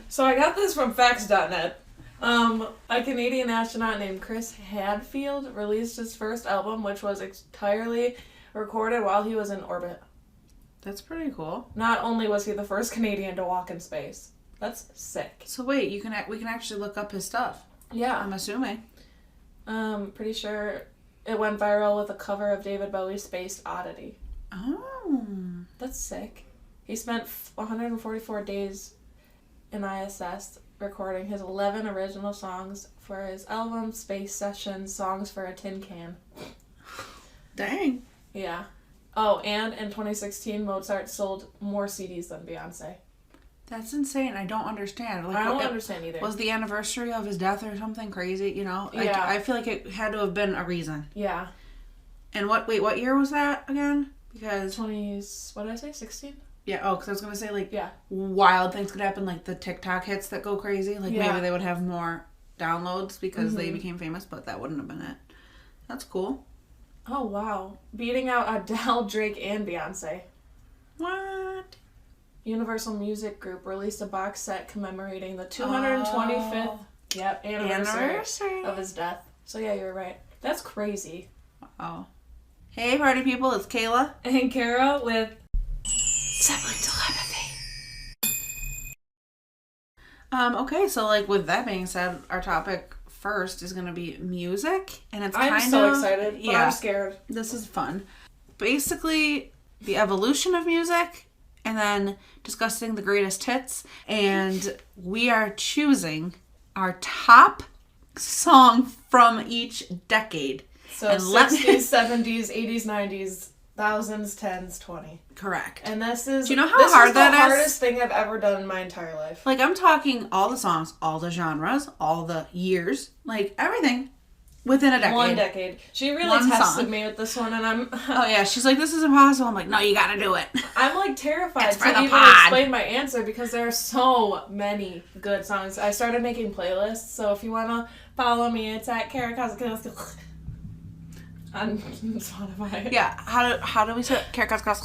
So I got this from facts.net. A Canadian astronaut named Chris Hadfield released his first album, which was entirely recorded while he was in orbit. That's pretty cool. Not only was he the first Canadian to walk in space. That's sick. So wait, we can actually look up his stuff. Yeah. I'm assuming. Pretty sure it went viral with a cover of David Bowie's Space Oddity. Oh. That's sick. He spent 144 days in ISS recording his 11 original songs for his album Space Sessions Songs for a Tin Can. Dang. Yeah. Oh, and in 2016, Mozart sold more CDs than Beyonce. That's insane. I don't understand. I don't understand either. Was the anniversary of his death or something crazy, you know? Yeah. I feel like it had to have been a reason. Yeah. And what year was that again? Because... what did I say, 16? Yeah, because I was going to say, like, yeah, wild things could happen, like the TikTok hits that go crazy. Like, maybe they would have more downloads because they became famous, but that wouldn't have been it. That's cool. Oh, wow. Beating out Adele, Drake, and Beyonce. What? Universal Music Group released a box set commemorating the 225th anniversary of his death. So, yeah, you're right. That's crazy. Wow. Hey, party people, it's Kayla. And Kara with Sibling Telepathy. Okay, so, like, with that being said, our topic first is going to be music, and it's kind of... I'm so excited, but I'm scared. This is fun. Basically, the evolution of music, and then discussing the greatest hits, and we are choosing our top song from each decade. So, 60s, 70s, 80s, 90s, thousands, 10s, 20. Correct. And this is... Do you know how hard that is? This is the hardest thing I've ever done in my entire life. Like, I'm talking all the songs, all the genres, all the years, like, everything within a decade. 1 decade. She really tested me with this one, and I'm... oh, yeah. She's like, this is impossible. I'm like, no, you gotta do it. I'm, like, terrified to even explain my answer because there are so many good songs. I started making playlists, so if you want to follow me, it's at Kara Kazakowski on Spotify. Yeah. How do we say it?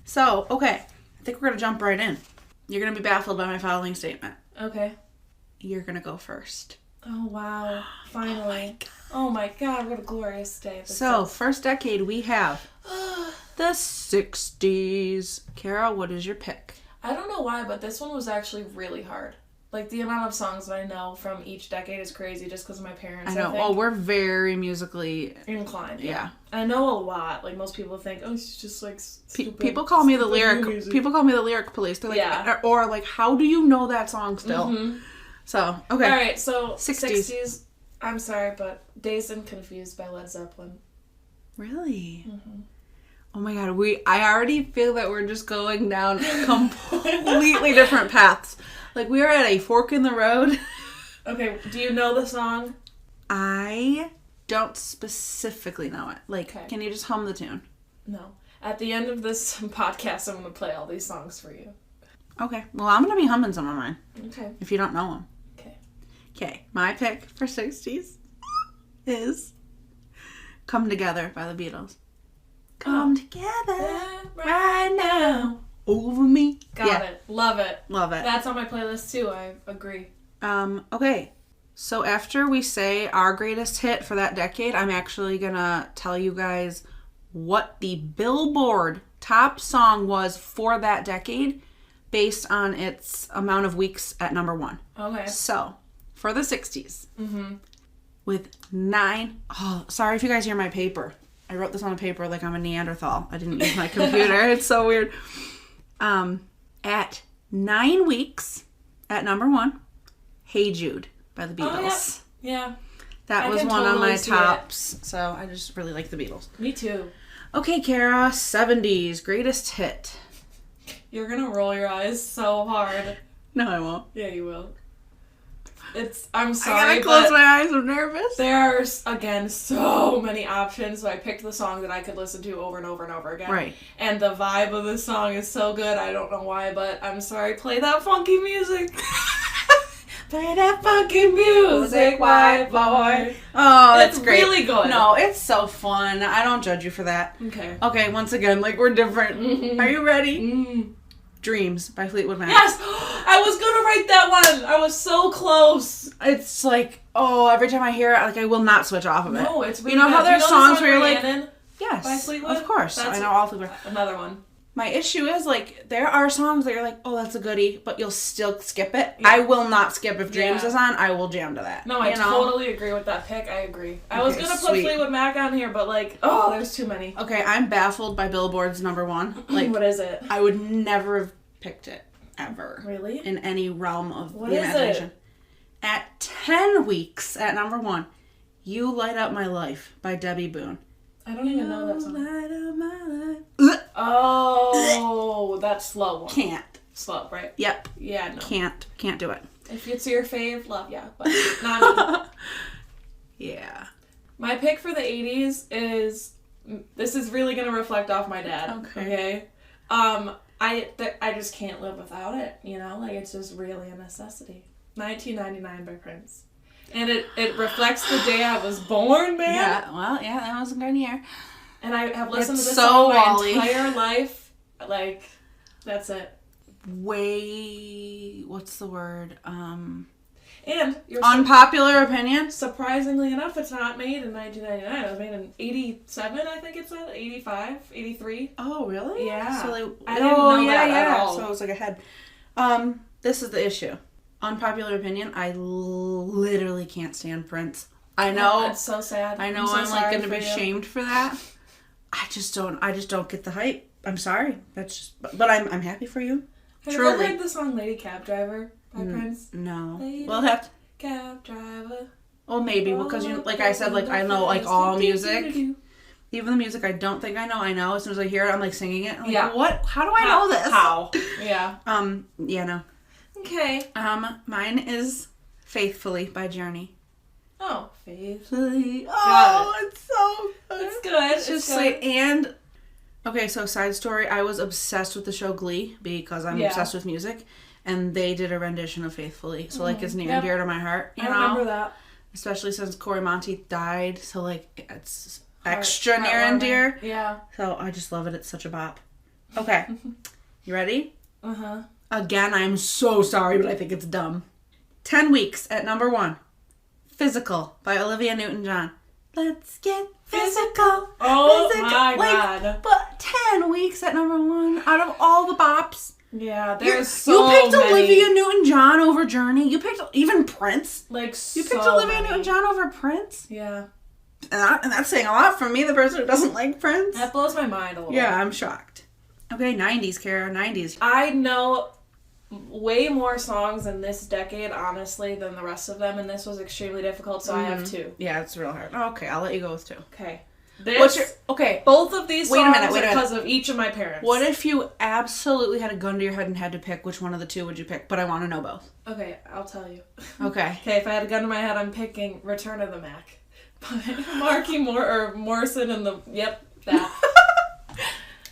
So, okay. I think we're going to jump right in. You're going to be baffled by my following statement. Okay. You're going to go first. Oh, wow. Finally. Oh, my God. What a glorious day. So, first decade, we have the 60s. Kara, what is your pick? I don't know why, but this one was actually really hard. Like, the amount of songs that I know from each decade is crazy just because of my parents, I know. think. Oh, we're very musically... inclined, yeah. I know a lot. Like, most people think, oh, she's just, like, stupid. People call me the lyric... People call me the lyric police. They're like... yeah. Or, like, how do you know that song still? Mm-hmm. So, okay. Alright, so 60s. I'm sorry, but Dazed and Confused by Led Zeppelin. Really? Mm-hmm. Oh my God, I already feel that we're just going down completely different paths. Like, we are at a fork in the road. Okay, do you know the song? I don't specifically know it. Like, Can you just hum the tune? No. At the end of this podcast, I'm going to play all these songs for you. Okay. Well, I'm going to be humming some of mine. Okay. If you don't know them. Okay. Okay. My pick for 60s is Come Together by the Beatles. Come together right now over me. Got it. Love it. Love it. That's on my playlist too. I agree. Okay. So after we say our greatest hit for that decade, I'm actually going to tell you guys what the Billboard top song was for that decade based on its amount of weeks at number 1. Okay. So, for the 60s, with 9... Oh, sorry if you guys hear my paper. I wrote this on a paper like I'm a Neanderthal. I didn't use my computer. It's so weird. At 9 weeks, at number 1, Hey Jude by the Beatles. Oh, yeah. That was one of my tops. So I just really like the Beatles. Me too. Okay, Kara, 70s, greatest hit. You're going to roll your eyes so hard. No, I won't. Yeah, you will. I'm sorry, I gotta close my eyes. I'm nervous. There are, again, so many options, so I picked the song that I could listen to over and over and over again. Right. And the vibe of the song is so good, I don't know why, but I'm sorry, play that funky music. Play that funky music, white boy. Oh, that's great. It's really good. No, it's so fun. I don't judge you for that. Okay. Okay, once again, like, we're different. Mm-hmm. Are you ready? Mm-hmm. Dreams by Fleetwood Mac. Yes! I was gonna write that one. I was so close. It's like, oh, every time I hear it, like I will not switch off of it. No, it's really you know bad. how there's songs where you're like, yes, by Fleetwood? Of course. I know all Fleetwood. Another one. My issue is, like, there are songs that you're like, oh, that's a goodie, but you'll still skip it. Yeah. I will not skip. If Dreams is on, I will jam to that. No, I totally agree with that pick. I agree. I was going to put Fleetwood Mac on here, but, like, there's too many. Okay, I'm baffled by Billboard's number one. Like, what is it? I would never have picked it, ever. Really? In any realm of what the is imagination. It? At 10 weeks, at number one, You Light Up My Life by Debbie Boone. I don't even know that song. Light up my life. Oh, that's slow one. Can't. Slow, right? Yep. Yeah, no. Can't do it. If it's your fave, love ya. But not me. Yeah. My pick for the 80s is, this is really going to reflect off my dad. Okay? I just can't live without it, you know? Like, it's just really a necessity. 1999 by Prince. And it reflects the day I was born, man. Yeah, well, yeah, that was a good year. And I have listened to this so song my entire life. Like, that's it. What's the word? And your unpopular opinion? Surprisingly enough, it's not made in 1999. It was made in 87, I think it said. 85, 83. Oh, really? Yeah. So I didn't know that at all. So it was like ahead. This is the issue. Unpopular opinion, I literally can't stand Prince. I know. That's so sad. I know I'm like going to be shamed for that. I just don't get the hype. I'm sorry. That's just, but I'm happy for you. Have you ever heard the song Lady Cab Driver by Prince? No. Lady we'll have to. Cab Driver. Well, maybe because you, like I said, like I know like all music. Even the music I don't think I know. As soon as I hear it, I'm like singing it. I'm like, what? How do I know this? How? Yeah. Yeah, no. Okay. Mine is Faithfully by Journey. Oh, Faithfully. Oh, it's so good. It's good. It's just like, and okay, so side story, I was obsessed with the show Glee because I'm obsessed with music, and they did a rendition of Faithfully. So like it's near and dear to my heart, you know? I remember that. Especially since Corey Monteith died, so like it's extra near and dear. Yeah. So I just love it. It's such a bop. Okay. You ready? Uh-huh. Again, I'm so sorry, but I think it's dumb. 10 weeks at number one. Physical by Olivia Newton-John. Let's get physical. Oh physical. My God. But 10 weeks at number one out of all the bops. Yeah, there's so many. You picked Olivia Newton-John over Journey. You picked even Prince. Like you picked Olivia Newton-John over Prince. Yeah. And that's saying a lot from me, the person who doesn't like Prince. That blows my mind a little. Yeah, I'm shocked. Okay, 90s, Kara, 90s. I know way more songs in this decade, honestly, than the rest of them, and this was extremely difficult, so I have two. Yeah, it's real hard. Okay, I'll let you go with two. Okay. Both of these songs are because of each of my parents. What if you absolutely had a gun to your head and had to pick which one of the two would you pick? But I want to know both. Okay, I'll tell you. Okay. Okay, if I had a gun to my head, I'm picking Return of the Mac by Marky Morrison and that.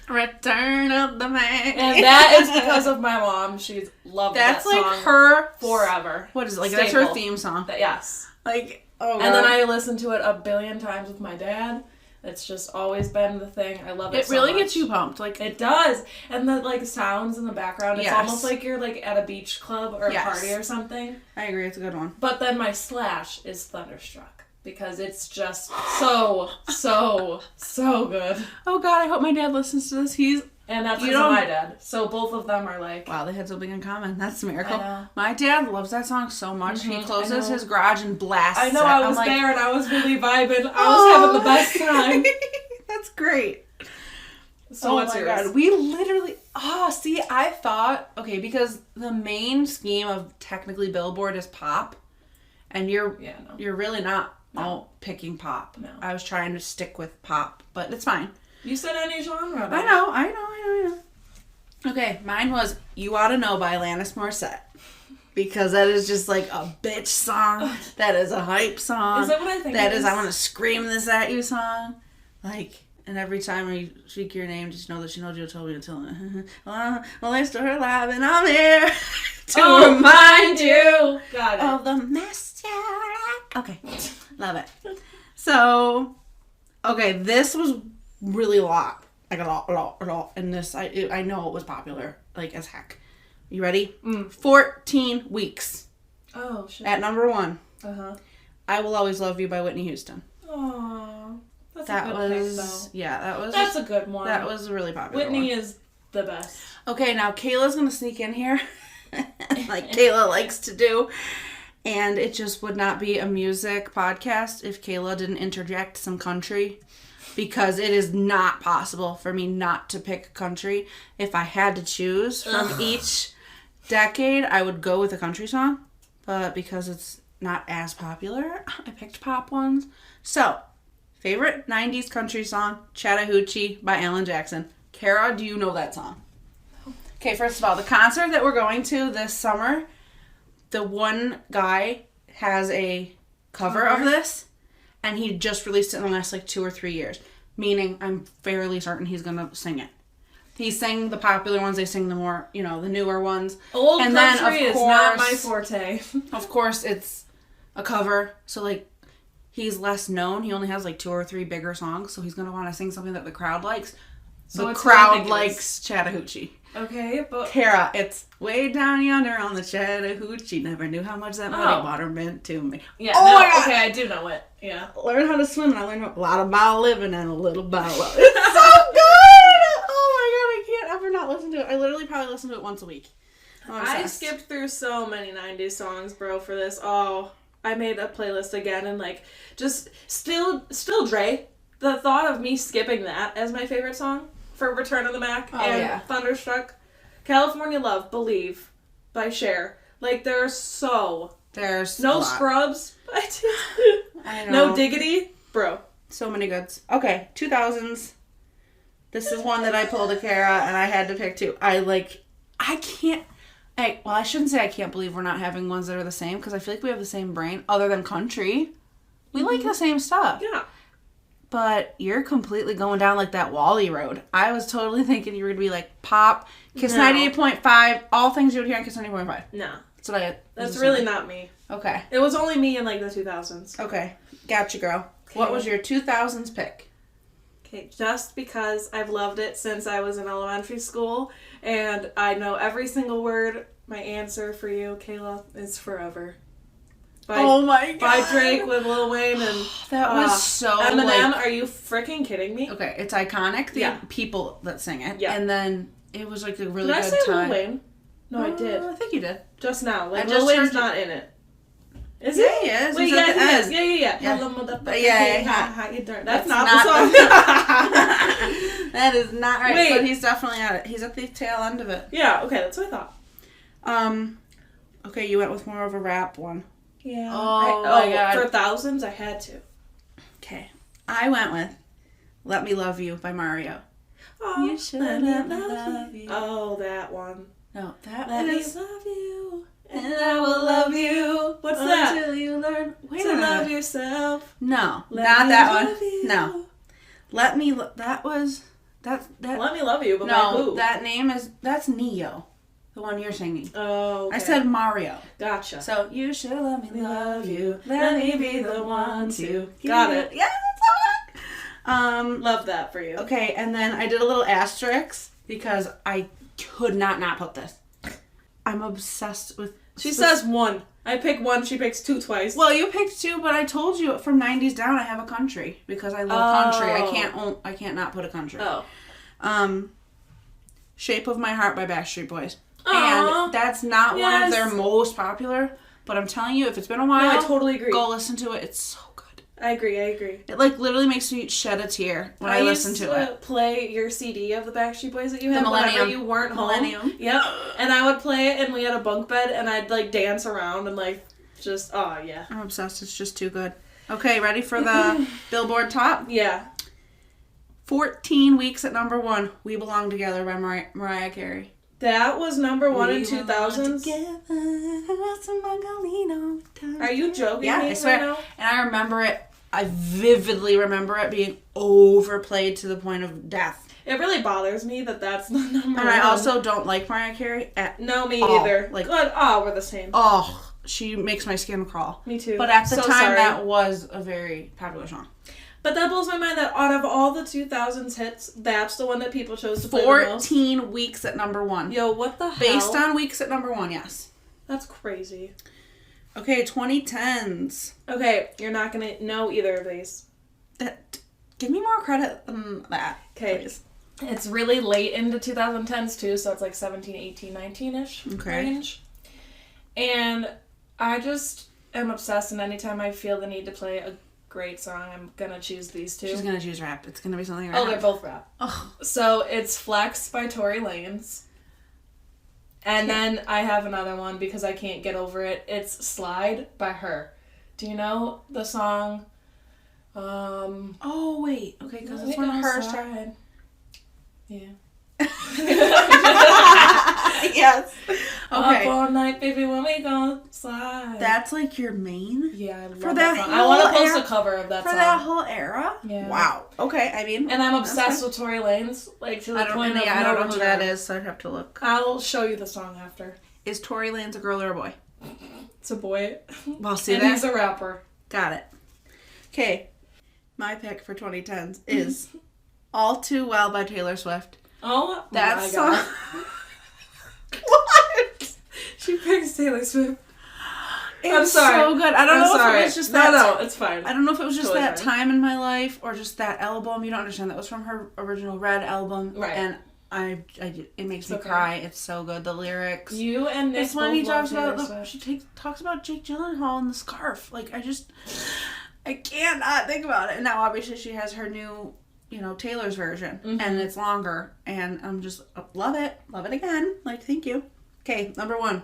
Return of the Mac. And that is because of my mom. She's loved that song. That's like her forever. What is it? Like Staple. That's her theme song. Yes. Like, oh God. And then I listened to it a billion times with my dad. It's just always been the thing. I love it. It really gets you pumped. Like it does. And the like sounds in the background. It's almost like you're like at a beach club or a party or something. I agree. It's a good one. But then my slash is Thunderstruck. Because it's just so good. Oh God, I hope my dad listens to this. And that's because of my dad. So both of them are like... Wow, they had something in common. That's a miracle. I know. My dad loves that song so much. Mm-hmm. He closes his garage and blasts it. I know, I was there and I was really vibing. I was having the best time. That's great. So what's yours? God. We literally... I thought... Okay, because the main scheme of technically Billboard is pop. And you're really not... No, picking pop. No. I was trying to stick with pop, but it's fine. You said any genre. I know. Okay, mine was You Oughta Know by Alanis Morissette. Because that is just like a bitch song. That is a hype song. Is that what I think That is I want to scream this at you song. Like, and every time I speak your name, just know that you know Joe told me to tell me. Well, I still her alive and I'm here to remind you of the mess. Okay. Love it. So, okay, this was really a lot. Like a lot. And this, I know it was popular, like as heck. You ready? 14 weeks. Oh, shit. At number 1. Uh-huh. I Will Always Love You by Whitney Houston. Aww. That's a good pick, though. Yeah, That's a good one. That was a really popular Whitney one. is the best. Okay, now Kayla's going to sneak in here. Like Kayla likes to do. And it just would not be a music podcast if Kayla didn't interject some country. Because it is not possible for me not to pick country. If I had to choose from each decade, I would go with a country song. But because it's not as popular, I picked pop ones. So, favorite 90s country song, Chattahoochee by Alan Jackson. Kara, do you know that song? Okay, first of all, the concert that we're going to this summer, the one guy has a cover of this, and he just released it in the last 2 or 3 years. Meaning, I'm fairly certain he's going to sing it. He sang the popular ones, they sing the more, the newer ones. Old and country then, of course, is not my forte. Of course, it's a cover, so he's less known. He only has 2 or 3 bigger songs, so he's going to want to sing something that the crowd likes. So the crowd likes Chattahoochee. Okay, but... Kara, it's way down yonder on the Chattahoochee. Never knew how much that muddy water meant to me. Yeah, my God. Okay, I do know it. Yeah. Learn how to swim, and I learned a lot about living and a little about love. It's so good! Oh my God, I can't ever not listen to it. I literally probably listen to it once a week. I skipped through so many 90s songs, bro, for this. Oh, I made a playlist again, and just still Dre. The thought of me skipping that as my favorite song for Return of the Mac Thunderstruck. California Love, Believe by Cher. There's no Scrubs. I know. No Diggity. Bro. So many goods. Okay, 2000s. This is one that I pulled a Kara, and I had to pick 2. I shouldn't say I can't believe we're not having ones that are the same, because I feel like we have the same brain, other than country. We like the same stuff. Yeah. But you're completely going down that Wally road. I was totally thinking you were going to be pop, Kiss 98.5, all things you would hear on Kiss 98.5. No. That's really not me. Okay. It was only me in the 2000s. Okay. Gotcha, girl. Okay. What was your 2000s pick? Okay, just because I've loved it since I was in elementary school, and I know every single word, my answer for you, Kayla, is Forever. Oh my God. By Drake with Lil Wayne and... That was so Eminem, are you freaking kidding me? Okay, it's iconic, the people that sing it. Yeah. And then it was a really good time. Did I say Lil Wayne? No, I did. I think you did. Just now. Lil Wayne's not in it. Is he? He is. Wait, he is. Yeah. Yeah. That's not the song. That is not right. Wait. But he's definitely at it. He's at the tail end of it. Yeah, okay, that's what I thought. Okay, you went with more of a rap one. Yeah. Oh my God. For thousands, I had to. Okay. I went with Let Me Love You by Mario. Oh, you should let me love you. Oh, that one. No, that Let me love you, and I will love you. What's that? Until you learn to love yourself. No, Let not me that love one. You. No. Let Me Let Me Love You, but no, by who? That's Neo. The one you're singing. Oh, okay. I said Mario. Gotcha. So, you should let me love you. Let me be the one to. Got it. Yeah, that's the one. Love that for you. Okay, and then I did a little asterisk because I could not put this. I'm obsessed with... She says 1. I pick 1, she picks 2 twice. Well, you picked 2, but I told you from 90s down I have a country because I love country. I can't not put a country. Oh. Shape of My Heart by Backstreet Boys. Aww. And that's not one of their most popular, but I'm telling you, if it's been a while, I totally agree. Go listen to it. It's so good. I agree. It literally makes me shed a tear when I listen to it. I used to play your CD of the Backstreet Boys that you had whenever you weren't home. Millennium. Yep. And I would play it, and we had a bunk bed, and I'd dance around and just yeah. I'm obsessed. It's just too good. Okay, ready for the Billboard Top? Yeah. 14 weeks at number 1. We Belong Together by Mariah Carey. That was number 1 in 2000s. Are you joking? Yeah, me I swear. right now? And I remember it. I vividly remember it being overplayed to the point of death. It really bothers me that that's the number 1. And I also don't like Mariah Carey at No, me all. either. Good. Oh, we're the same. Oh, she makes my skin crawl. Me too. But at the time, sorry. that was a very popular song. But that blows my mind that out of all the 2000s hits, that's the one that people chose to play the most. 14 weeks at number 1. Yo, what the hell? Based on weeks at number 1, yes. That's crazy. Okay, 2010s. Okay, you're not going to know either of these. Give me more credit than that. Okay. Please. It's really late into 2010s too, so it's like 17, 18, 19-ish range. And I just am obsessed, and anytime I feel the need to play a great song, I'm gonna choose these two. She's gonna choose rap. It's gonna be something rap. Oh, they're both rap. Oh. So it's Flex by Tory Lanez. And then I have another one because I can't get over it. It's Slide by her. Do you know the song? Oh, wait. Okay, because it's one of her side. Yeah. Yes. Okay. Up all night, baby, when we go slide. That's like your main? Yeah, I love for that song. I want to post a cover of that song. For that whole era? Yeah. Wow. Okay, I mean. And I'm obsessed with Tory Lanez. Like, to the point of I don't know who that is, so I'd have to look. I'll show you the song after. Is Tory Lanez a girl or a boy? It's a boy. Well, see and that? He's a rapper. Got it. Okay. My pick for 2010s is All Too Well by Taylor Swift. Oh, that song. What? She picks Taylor Swift. I'm sorry. So good. I don't know if it was just that. No, it's fine. I don't know if it was just that time in my life or just that album. You don't understand. That was from her original Red album. Right. And it makes me cry. It's so good. The lyrics. You and Nick it's when he talks about talks about Jake Gyllenhaal and the scarf. Like, I can't not think about it. And now obviously she has her new, Taylor's version, and it's longer, and I'm just love it again. Like, thank you. Okay, number 1.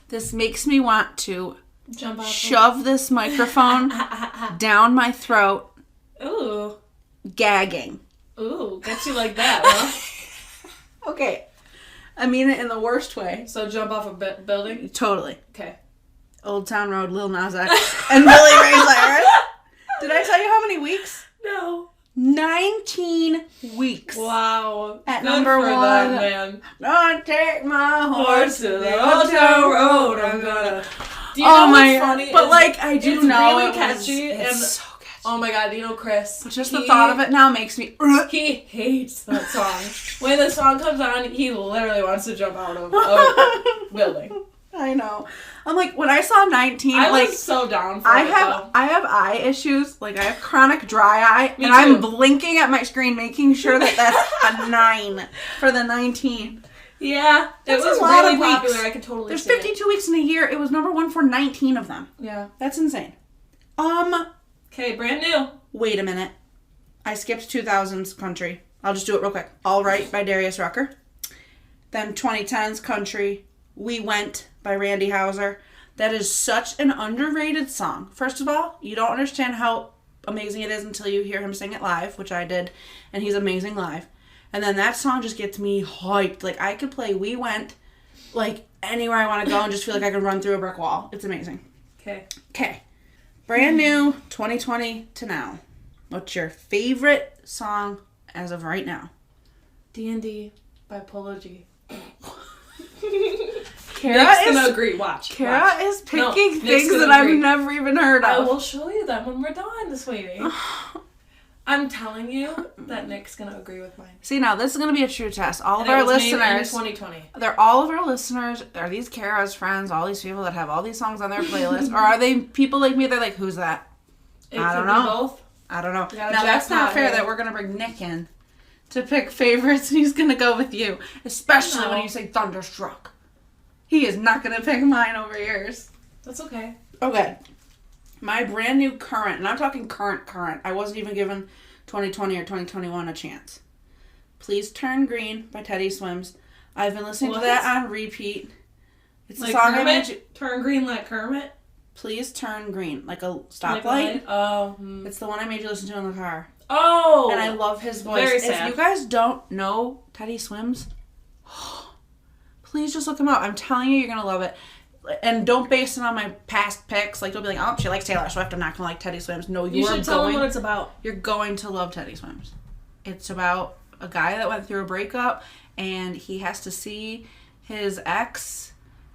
This makes me want to shove this microphone down my throat. Ooh. Gagging. Ooh, gets you like that, huh? Okay. I mean it in the worst way. So jump off a building? Totally. Okay. Old Town Road, Lil Nas X, and Billy Ray Cyrus. Did I tell you how many weeks? No. 19 weeks. Wow. At number 1. That, man. Gonna take my horse to the old town road. I'm gonna. Do you know what's funny? But I do know really catchy. It's so catchy. Oh my god, do you know Chris? But just the thought of it now makes me. He hates that song. When the song comes on, he literally wants to jump out of a building. I know. I'm like, when I saw 19, I was so down for I have eye issues. Like, I have chronic dry eye, and I'm blinking at my screen, making sure that that's a 9 for the 19. Yeah, it was really popular. I could totally. There's 52 weeks in a year. It was number 1 for 19 of them. Yeah, that's insane. Okay, brand new. Wait a minute. I skipped 2000s country. I'll just do it real quick. All Right by Darius Rucker. Then 2010s country. We Went by Randy Houser. That is such an underrated song. First of all, you don't understand how amazing it is until you hear him sing it live, which I did, and he's amazing live. And then that song just gets me hyped. Like, I could play We Went, like, anywhere I want to go and just feel like I can run through a brick wall. It's amazing. Okay. Brand new, 2020 to now. What's your favorite song as of right now? D&D by Polo G. Kara is gonna agree. Watch. Kara is picking things that I've never even heard of. I will show you them when we're done, sweetie. I'm telling you that Nick's gonna agree with mine. See, now this is gonna be a true test. All of our listeners, 2020. They're all of our listeners. Are these Kara's friends? All these people that have all these songs on their playlist, or are they people like me? They're like, who's that? I don't know. Both. I don't know. Now that's not fair that we're gonna bring Nick in to pick favorites, and he's gonna go with you, especially when you say Thunderstruck. He is not gonna pick mine over yours. That's okay. Okay. My brand new current, and I'm talking current. I wasn't even given 2020 or 2021 a chance. Please Turn Green by Teddy Swims. I've been listening to that on repeat. It's like a song Kermit? I made you... Turn green like Kermit? Please Turn Green. Like a stoplight. Oh. It's the one I made you listen to in the car. Oh! And I love his voice. Very sad. If you guys don't know Teddy Swims, please just look him up. I'm telling you, you're going to love it. And don't base it on my past picks. Like, don't be like, oh, she likes Taylor Swift, I'm not going to like Teddy Swims. No, you should tell them what it's about. You're going to love Teddy Swims. It's about a guy that went through a breakup, and he has to see his ex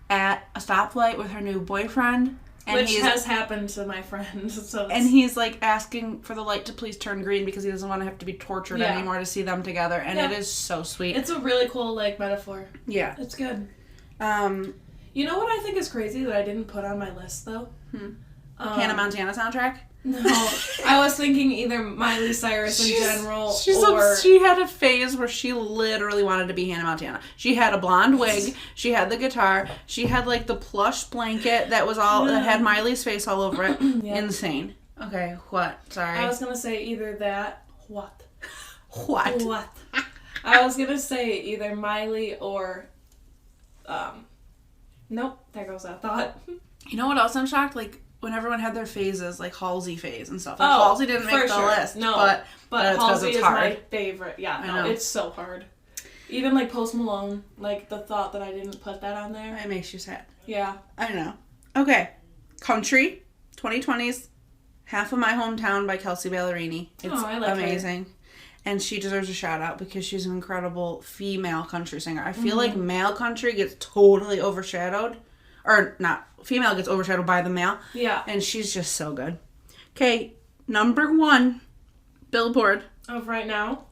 at a stoplight with her new boyfriend. Which has happened to my friend. So and he's like asking for the light to please turn green because he doesn't want to have to be tortured anymore to see them together. And it is so sweet. It's a really cool, like, metaphor. Yeah. It's good. You know what I think is crazy that I didn't put on my list, though? Hannah Montana soundtrack? No. I was thinking either Miley Cyrus in general or... She had a phase where she literally wanted to be Hannah Montana. She had a blonde wig. She had the guitar. She had, like, the plush blanket that was all... that had Miley's face all over it. Yeah. Insane. Okay, what? Sorry. I was going to say either that... What? What? I was going to say either Miley or... Nope. There goes that thought. You know what else I'm shocked? Like... when everyone had their phases, like Halsey phase and stuff. Like Halsey didn't make the list. No, but Halsey is my favorite. Yeah, no, it's so hard. Even like Post Malone, like the thought that I didn't put that on there. It makes you sad. Yeah. I know. Okay. Country, 2020s, Half of My Hometown by Kelsey Ballerini. It's I like amazing. Her. And she deserves a shout out because she's an incredible female country singer. I feel like male country gets totally overshadowed. Or not, female gets overshadowed by the male. Yeah. And she's just so good. Okay, number 1, Billboard. Of right now?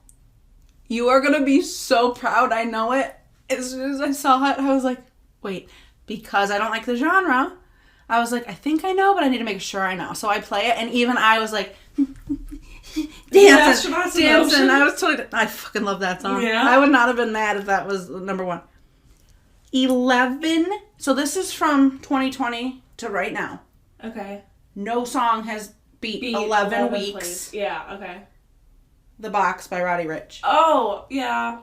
You are going to be so proud, I know it. As soon as I saw it, I was like, wait, because I don't like the genre, I was like, I think I know, but I need to make sure I know. So I play it, and even I was like, dancing. I fucking love that song. Yeah. I would not have been mad if that was number 1. 11. So this is from 2020 to right now. Okay. No song has beat 11 weeks. Plays. Yeah, okay. The Box by Roddy Ricch. Oh, yeah.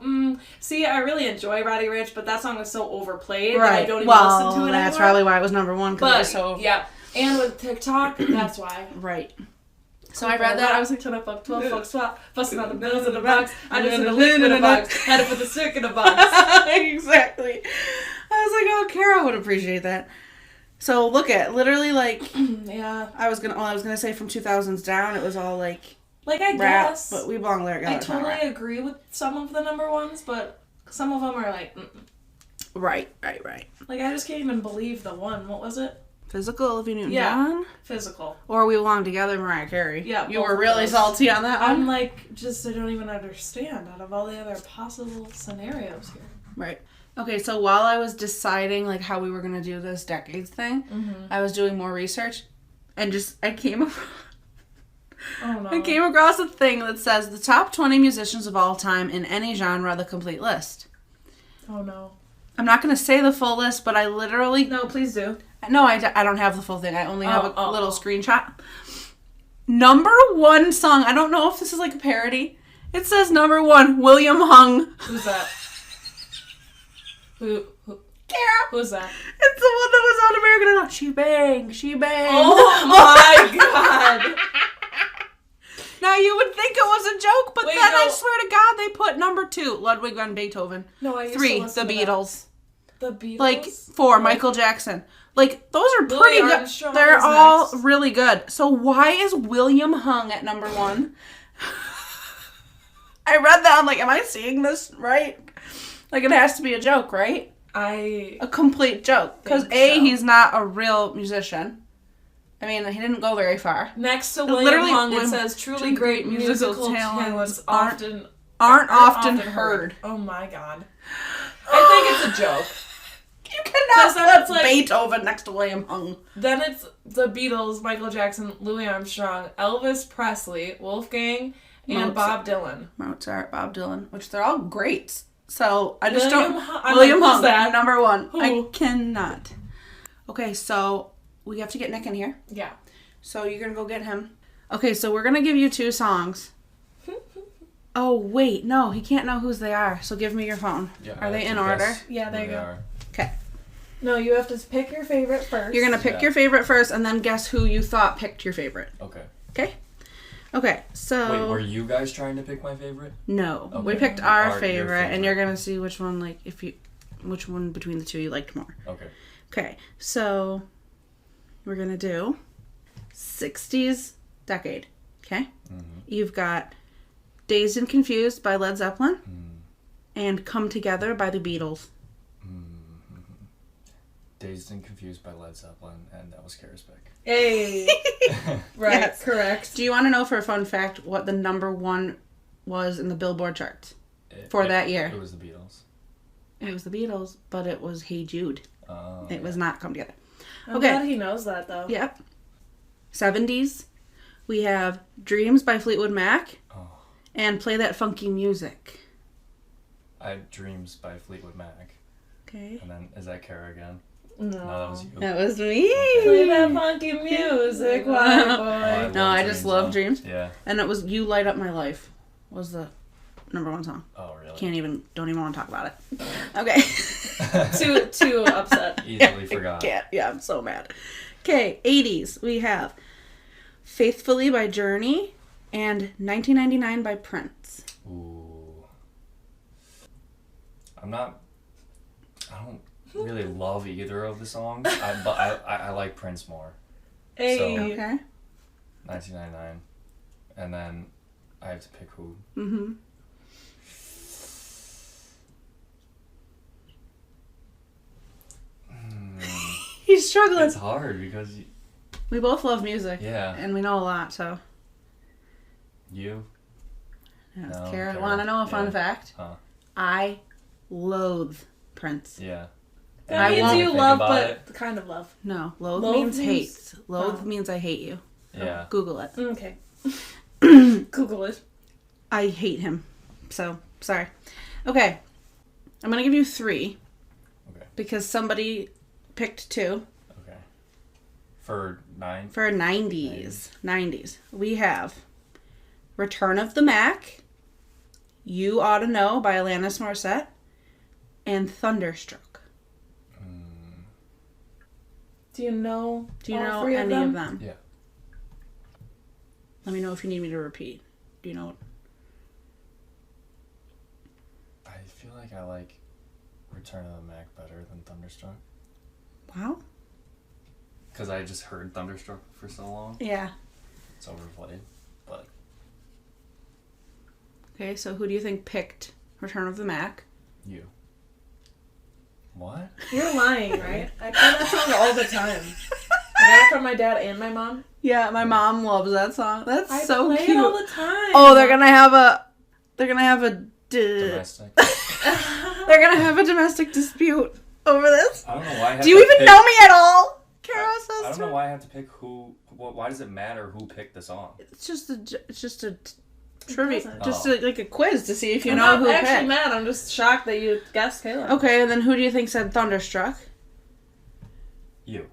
See, I really enjoy Roddy Ricch, but that song was so overplayed that I don't even listen to it anymore. That's probably why it was number 1, because it was so... Yeah. And with TikTok, that's why. Right. So I read that. I was like, 10 up, 12 folks swap, busting out the bills in the box. I just had a lid in a box. Had to put the stick in a box. Exactly. I was like, oh, Kara would appreciate that. So look at literally like yeah. I was gonna say from 2000s down it was all like I rap, guess. but we belong lyric. I totally agree with some of the number ones, but some of them are like Right. Like I just can't even believe the one. What was it? Physical, Olivia Newton-John? Physical. Or We Belong Together, Mariah Carey. Yeah, you were really salty on that one. I'm like, I don't even understand out of all the other possible scenarios here. Right. Okay, so while I was deciding like how we were gonna do this decades thing, I was doing more research, and I came across a thing that says the top 20 musicians of all time in any genre, the complete list. Oh no. I'm not gonna say the full list, but I literally... No, please do. No, I don't have the full thing. I only have a little screenshot. Number 1 song. I don't know if this is like a parody. It says number 1, William Hung. Who's that? Who? Kara. Who's that? It's the one that was on American Idol. She bang. Oh my god. Now you would think it was a joke, but I swear to God, they put number 2, Ludwig van Beethoven. No, I used 3, to listen The to Beatles. That. The Beatles? Like 4, Michael Jackson. Like, those are pretty good. They're all really good. So why is William Hung at number 1? I read that. I'm like, am I seeing this right? Like, it has to be a joke, right? A complete joke. Because he's not a real musician. I mean, he didn't go very far. Next to William Hung, it says, truly great musical talents aren't often heard. Oh my god. I think it's a joke. You cannot put Beethoven next to William Hung. Then it's the Beatles, Michael Jackson, Louis Armstrong, Elvis Presley, Wolfgang, and Bob Dylan. Mozart, Bob Dylan, which they're all great. So I just William Hung, that? Number 1. Who? I cannot. Okay, so we have to get Nick in here. Yeah. So you're gonna go get him. Okay, so we're gonna give you 2 songs. Oh wait, no, he can't know whose they are. So give me your phone. Yeah, are they in order? Yeah, there you go. Okay. No, you have to pick your favorite first. You're gonna pick your favorite first, and then guess who you thought picked your favorite. Okay. Okay. Okay, so... Wait, were you guys trying to pick my favorite? No. Okay. We picked our favorite, and you're going to see which one, like, which one between the 2 you liked more. Okay. Okay, so we're going to do 60s decade, okay? Mm-hmm. You've got Dazed and Confused by Led Zeppelin and Come Together by the Beatles. Dazed and Confused by Led Zeppelin, and that was Karasbeck. Hey. Right, yes. Correct. Do you want to know for a fun fact what the number one was in the Billboard charts that year? It was the Beatles. It was the Beatles, but it was Hey Jude. It was not Come Together. I'm glad he knows that, though. Yep. 70s, we have Dreams by Fleetwood Mac and Play That Funky Music. I have Dreams by Fleetwood Mac. Okay. And then, is that Kara again? No, that was you. That was me. Okay. Play that funky music, white boy. I just love Dreams. Yeah. And it was You Light Up My Life was the number one song. Oh, really? Don't even want to talk about it. Okay. Too upset. Easily forgot. Yeah, I'm so mad. Okay, 80s. We have Faithfully by Journey and 1999 by Prince. Ooh. I don't really love either of the songs, but I like Prince more. Hey. So, Okay. 1999. And then I have to pick who. Mm-hmm. He's struggling. It's hard because we both love music. Yeah. And we know a lot, so. You? Yeah, No, Kara, want to know a fun fact? Huh. I loathe Prince. Yeah. That means you love, but kind of love. No, loathe means hate. Loathe means I hate you. Yeah. Google it. Okay. Google it. I hate him. So, sorry. Okay. I'm going to give you 3. Okay. Because somebody picked 2. Okay. For 9? For 90s. 90s. We have Return of the Mac, You Ought to Know by Alanis Morissette, and Thunderstruck. Do you know any of them? Yeah. Let me know if you need me to repeat. Do you know? I feel like I like Return of the Mac better than Thunderstruck. Wow. Because I just heard Thunderstruck for so long. Yeah. It's overplayed, but... Okay, so who do you think picked Return of the Mac? You. What? You're lying, right? I play that song all the time. I got it from my dad and my mom. Yeah, my mom loves that song. That's so cute. I play it all the time. Oh, they're gonna have a Domestic. They're gonna have a domestic dispute over this. I don't know why I have Do you even know me at all? Kara says I don't know why I have to pick who... Why does it matter who picked the song? It's just a trivia, just like a quiz to see if you know who picked. picked. I'm actually mad. I'm just shocked that you guessed Kayla. Okay, and then who do you think said Thunderstruck? You.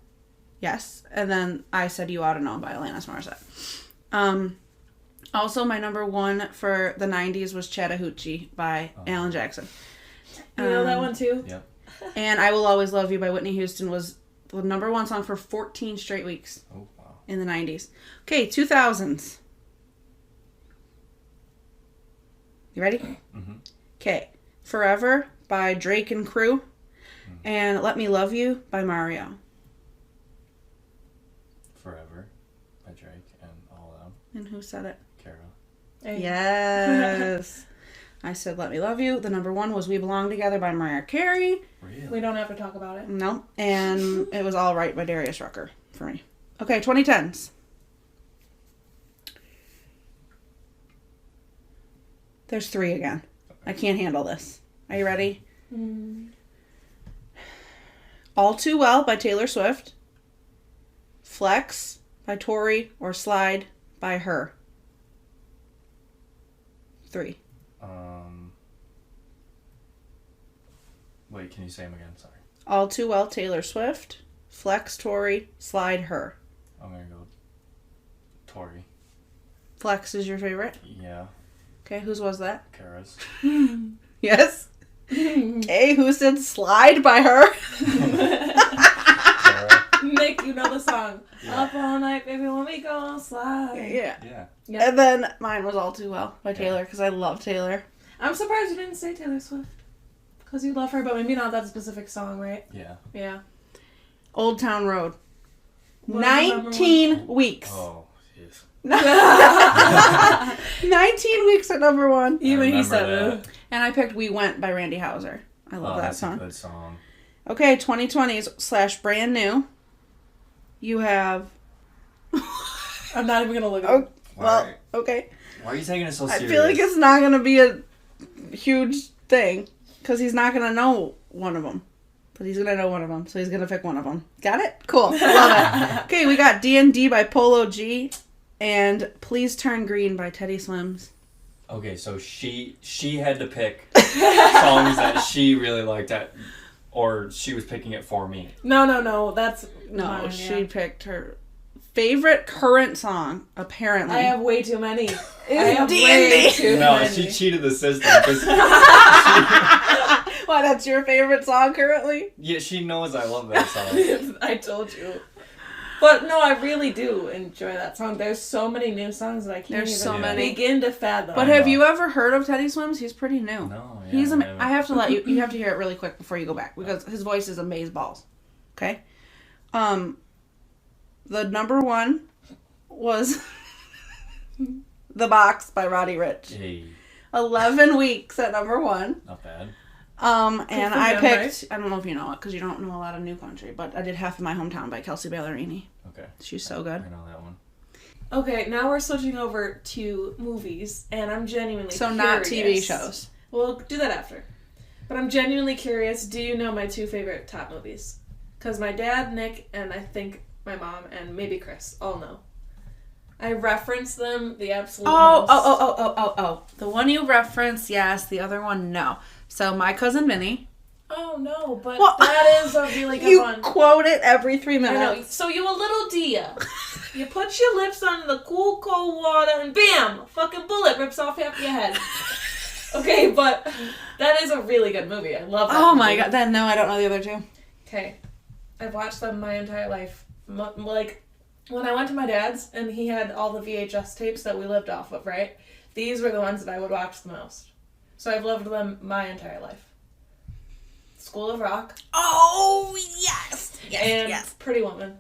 Yes, and then I said You Ought to Know by Alanis Morissette. Also, my number 1 for the 90s was Chattahoochee by Alan Jackson. You know that one too? Yep. And I Will Always Love You by Whitney Houston was the number 1 song for 14 straight weeks. Oh, wow. In the 90s. Okay, 2000s. You ready? Mm-hmm. Okay. Forever by Drake and Crew. And Let Me Love You by Mario. Forever by Drake and all of them. And who said it? Kara. Hey. Yes. I said Let Me Love You. The number 1 was We Belong Together by Mariah Carey. Really? We don't have to talk about it. No. And it was All Right by Darius Rucker for me. Okay, 2010s. There's 3 again. I can't handle this. Are you ready? All Too Well by Taylor Swift. Flex by Tori or Slide by Her. 3. Wait, can you say them again? Sorry. All Too Well, Taylor Swift. Flex, Tori, Slide, Her. I'm gonna go Tori. Flex is your favorite? Yeah. Okay, whose was that? Kara's. Yes. Okay, who said Slide by Her? Kara. Nick, you know the song. Yeah. Up all night, baby, when we go slide. Yeah. Yeah. Yep. And then mine was All Too Well by Taylor because I love Taylor. I'm surprised you didn't say Taylor Swift. Because you love her, but maybe not that specific song, right? Yeah. Yeah. Old Town Road. What 19 weeks. Oh, jeez. 19 weeks at number 1. Even he remember said that. it. And I picked We Went by Randy Houser. I love that That's song. a good song. Okay, 2020s / brand new. You have... I'm not even going to look at it. Well, okay. Why are you taking it so I serious? feel like it's not going to be a huge thing. Because he's not going to know one of them. But he's going to know one of them. So he's going to pick one of them. Got it? Cool. Love it. Okay, we got D&D by Polo G. And Please Turn Green by Teddy Swims. Okay, so she had to pick songs that she really liked, or she was picking it for me. No. That's mine, she picked her favorite current song, apparently. I have way too many. I have way too many. She cheated the system. Why, that's your favorite song currently? Yeah, she knows I love that song. I told you. But no, I really do enjoy that song. There's so many new songs that I can't even begin to fathom. But have you ever heard of Teddy Swims? He's pretty new. No, yeah, He's I have to let you have to hear it really quick before you go back because his voice is amazeballs. Okay? The number one was The Box by Roddy Ricch. Hey. 11 weeks at number one. Not bad. And I picked, I don't know if you know it because you don't know a lot of new country, but I did Half of My Hometown by Kelsey Ballerini. Okay. She's so good. I know that one. Okay, now we're switching over to movies, and I'm genuinely curious. So not TV shows. We'll do that after. But I'm genuinely curious, do you know my 2 favorite top movies? Because my dad, Nick, and I think my mom, and maybe Chris all know. I reference them the absolute most. Oh. The one you referenced, yes. The other one, no. So My Cousin Vinny. Oh, no, but that is a really good one. You quote it every 3 minutes. I know. So you a little Dia. You put your lips on the cool, cold water, and bam! A fucking bullet rips off half your head. Okay, but that is a really good movie. I love that movie. My God. Then, no, I don't know the other 2. Okay. I've watched them my entire life. Like, when I went to my dad's, and he had all the VHS tapes that we lived off of, right? These were the ones that I would watch the most. So I've loved them my entire life. School of Rock. Oh, yes. And Pretty Woman.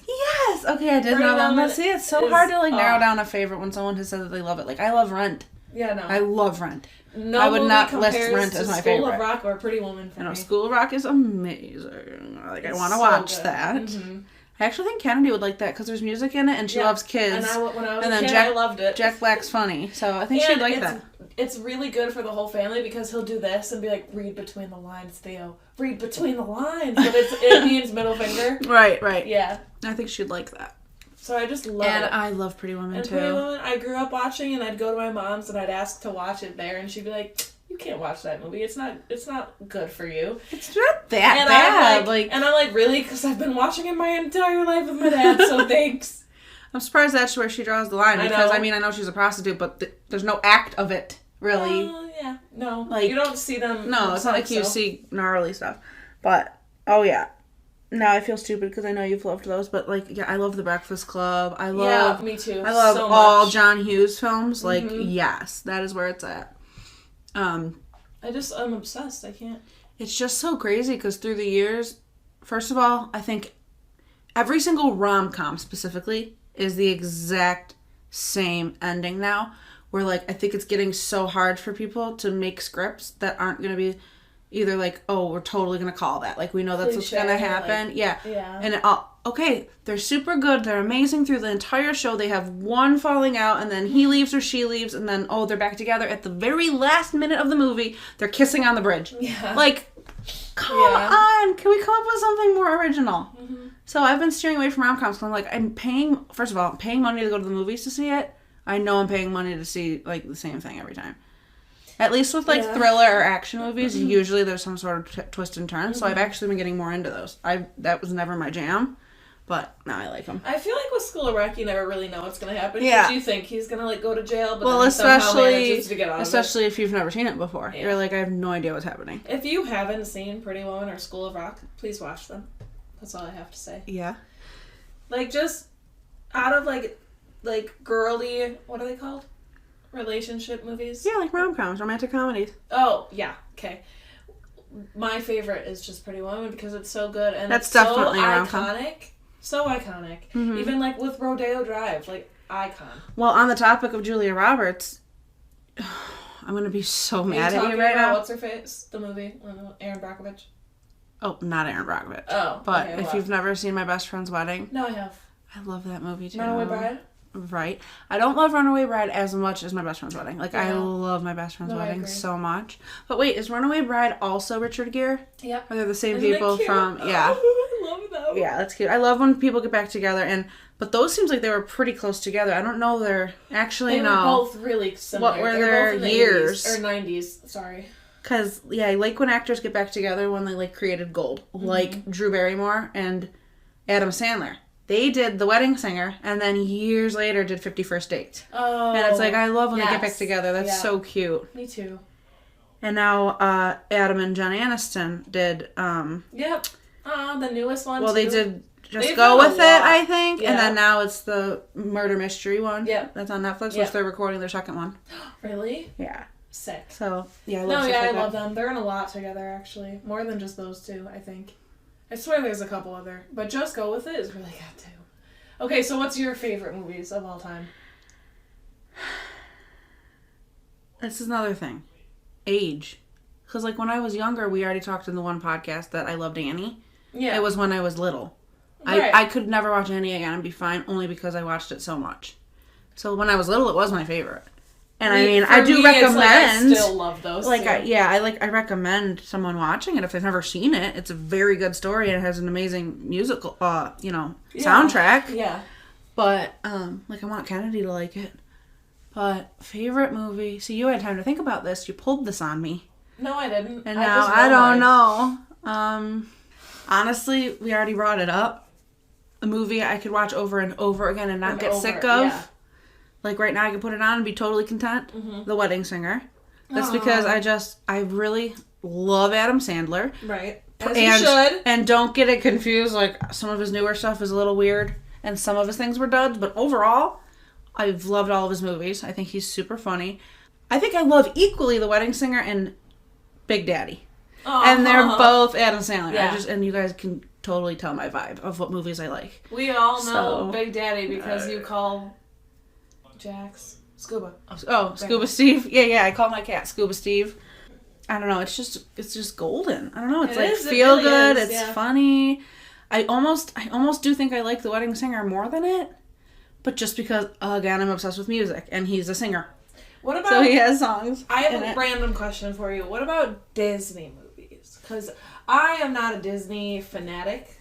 Yes. Okay, I did know that. See, it's so hard to narrow down a favorite when someone has said that they love it. Like, I love Rent. Yeah, no. I love Rent. No, I would not list Rent as my favorite. School of Rock or Pretty Woman for me. School of Rock is amazing. Like, I want to watch that. Mm-hmm. I actually think Kennedy would like that because there's music in it and she loves kids. And when I was a kid, I loved it. Jack Black's funny, so I think she'd like that. It's really good for the whole family because he'll do this and be like, read between the lines, Theo. Read between the lines. But it means middle finger. Right. Yeah. I think she'd like that. So I just love it. And I love Pretty Woman, too. Pretty Woman, I grew up watching, and I'd go to my mom's, and I'd ask to watch it there, and she'd be like, you can't watch that movie. It's not good for you. It's not that bad. And I'm like, really? Because I've been watching it my entire life with my dad, so thanks. I'm surprised that's where she draws the line. Because, I know she's a prostitute, but there's no act of it, really. Yeah. No. Like, you don't see them. No, it's not like you see gnarly stuff. But, oh, yeah. Now I feel stupid because I know you've loved those, but I love The Breakfast Club. Me too. I love all John Hughes films. Like, yes, that is where it's at. I'm obsessed. I can't. It's just so crazy because through the years, first of all, I think every single rom-com specifically is the exact same ending now. Where I think it's getting so hard for people to make scripts that aren't going to be either we're totally going to call that. We know that's what's going to happen. Yeah. And okay, they're super good. They're amazing through the entire show. They have one falling out, and then he leaves or she leaves, and then, they're back together. At the very last minute of the movie, they're kissing on the bridge. Yeah. Come on. Can we come up with something more original? Mm-hmm. So I've been steering away from rom-coms because I'm paying money to go to the movies to see it. I know I'm paying money to see, the same thing every time. At least with, thriller or action movies, usually there's some sort of twist and turn. Mm-hmm. So I've actually been getting more into those. That was never my jam, but now I like them. I feel like with School of Rock, you never really know what's going to happen. Yeah. Because you think he's going to, go to jail, but then somehow manages to get out of it. Especially if you've never seen it before. Yeah. You're I have no idea what's happening. If you haven't seen Pretty Woman or School of Rock, please watch them. That's all I have to say. Yeah. Just out of, girly, what are they called? Relationship movies? Yeah, rom-coms, romantic comedies. Oh, yeah. Okay. My favorite is just Pretty Woman because it's so good and that's it's definitely so a rom-com. iconic. So iconic. Mm-hmm. Even with Rodeo Drive, icon. Well, on the topic of Julia Roberts, I'm going to be so mad at you right now. What's her face? The movie? Erin Brockovich. Oh, not Aaron Brockovich. Oh. But okay, if you've never seen My Best Friend's Wedding. No, I have. I love that movie too. Runaway Bride? Right. I don't love Runaway Bride as much as My Best Friend's Wedding. Like, Yeah. I love My Best Friend's No, I Wedding agree. so much. But wait, is Runaway Bride also Richard Gere? Yep. Are they the same Isn't it people cute? from... Yeah. Oh, I love that. Yeah, that's cute. I love when people get back together, but those seems like they were pretty close together. I don't know they're... Actually, They were no. both really similar. What were They their both in the years? 80s, or 90s, sorry. Because, yeah, I like when actors get back together when they, like, created gold. Mm-hmm. Like Drew Barrymore and Adam Sandler. They did The Wedding Singer, and then years later did 50 First Dates. Oh. And it's like, I love when they get yes. back together. That's so cute. Me too. And now Adam and Jen Aniston did... Yep. The newest one, Well, too. they did Just They've Go done a With It, lot. I think. Yeah. And then now it's the murder mystery one. Yep. That's on Netflix, Yep. which they're recording their second one. Really? Yeah. Sick. So, yeah, I love No, stuff yeah, like I that. love them. They're in a lot together, actually. More than just those two, I think. I swear there's a couple other. But Just Go With It is really good, too. Okay, so what's your favorite movies of all time? This is another thing. Age. Because, like, when I was younger, we already talked in the one podcast that I loved Annie. Yeah. It was when I was little. Right. I could never watch Annie again and be fine, only because I watched it so much. So when I was little, it was my favorite. And I mean, I do recommend. It's like, I still love those. Like, too. I recommend someone watching it if they've never seen it. It's a very good story and it has an amazing musical, soundtrack. Yeah. But, like, I want Kennedy to like it. But, favorite movie. See, you had time to think about this. You pulled this on me. No, I didn't. And now I don't know. Honestly, we already brought it up. A movie I could watch over and over again and not get sick of. Yeah. Like, right now I can put it on and be totally content. Mm-hmm. The Wedding Singer. That's because I really love Adam Sandler. Right. As you should. And don't get it confused. Like, some of his newer stuff is a little weird. And some of his things were duds. But overall, I've loved all of his movies. I think he's super funny. I think I love equally The Wedding Singer and Big Daddy. And they're both Adam Sandler. Yeah. And you guys can totally tell my vibe of what movies I like. We all know So, Big Daddy because you call Jax Scuba. Oh, Scuba Steve. Yeah, I call my cat Scuba Steve. I don't know. It's just golden. I don't know. It's It like is, it feel really good. is, It's yeah. funny. I almost do think I like The Wedding Singer more than it, but just because again I'm obsessed with music and he's a singer, What about? so he has songs. I have in a it. random question for you. What about Disney movies? Because I am not a Disney fanatic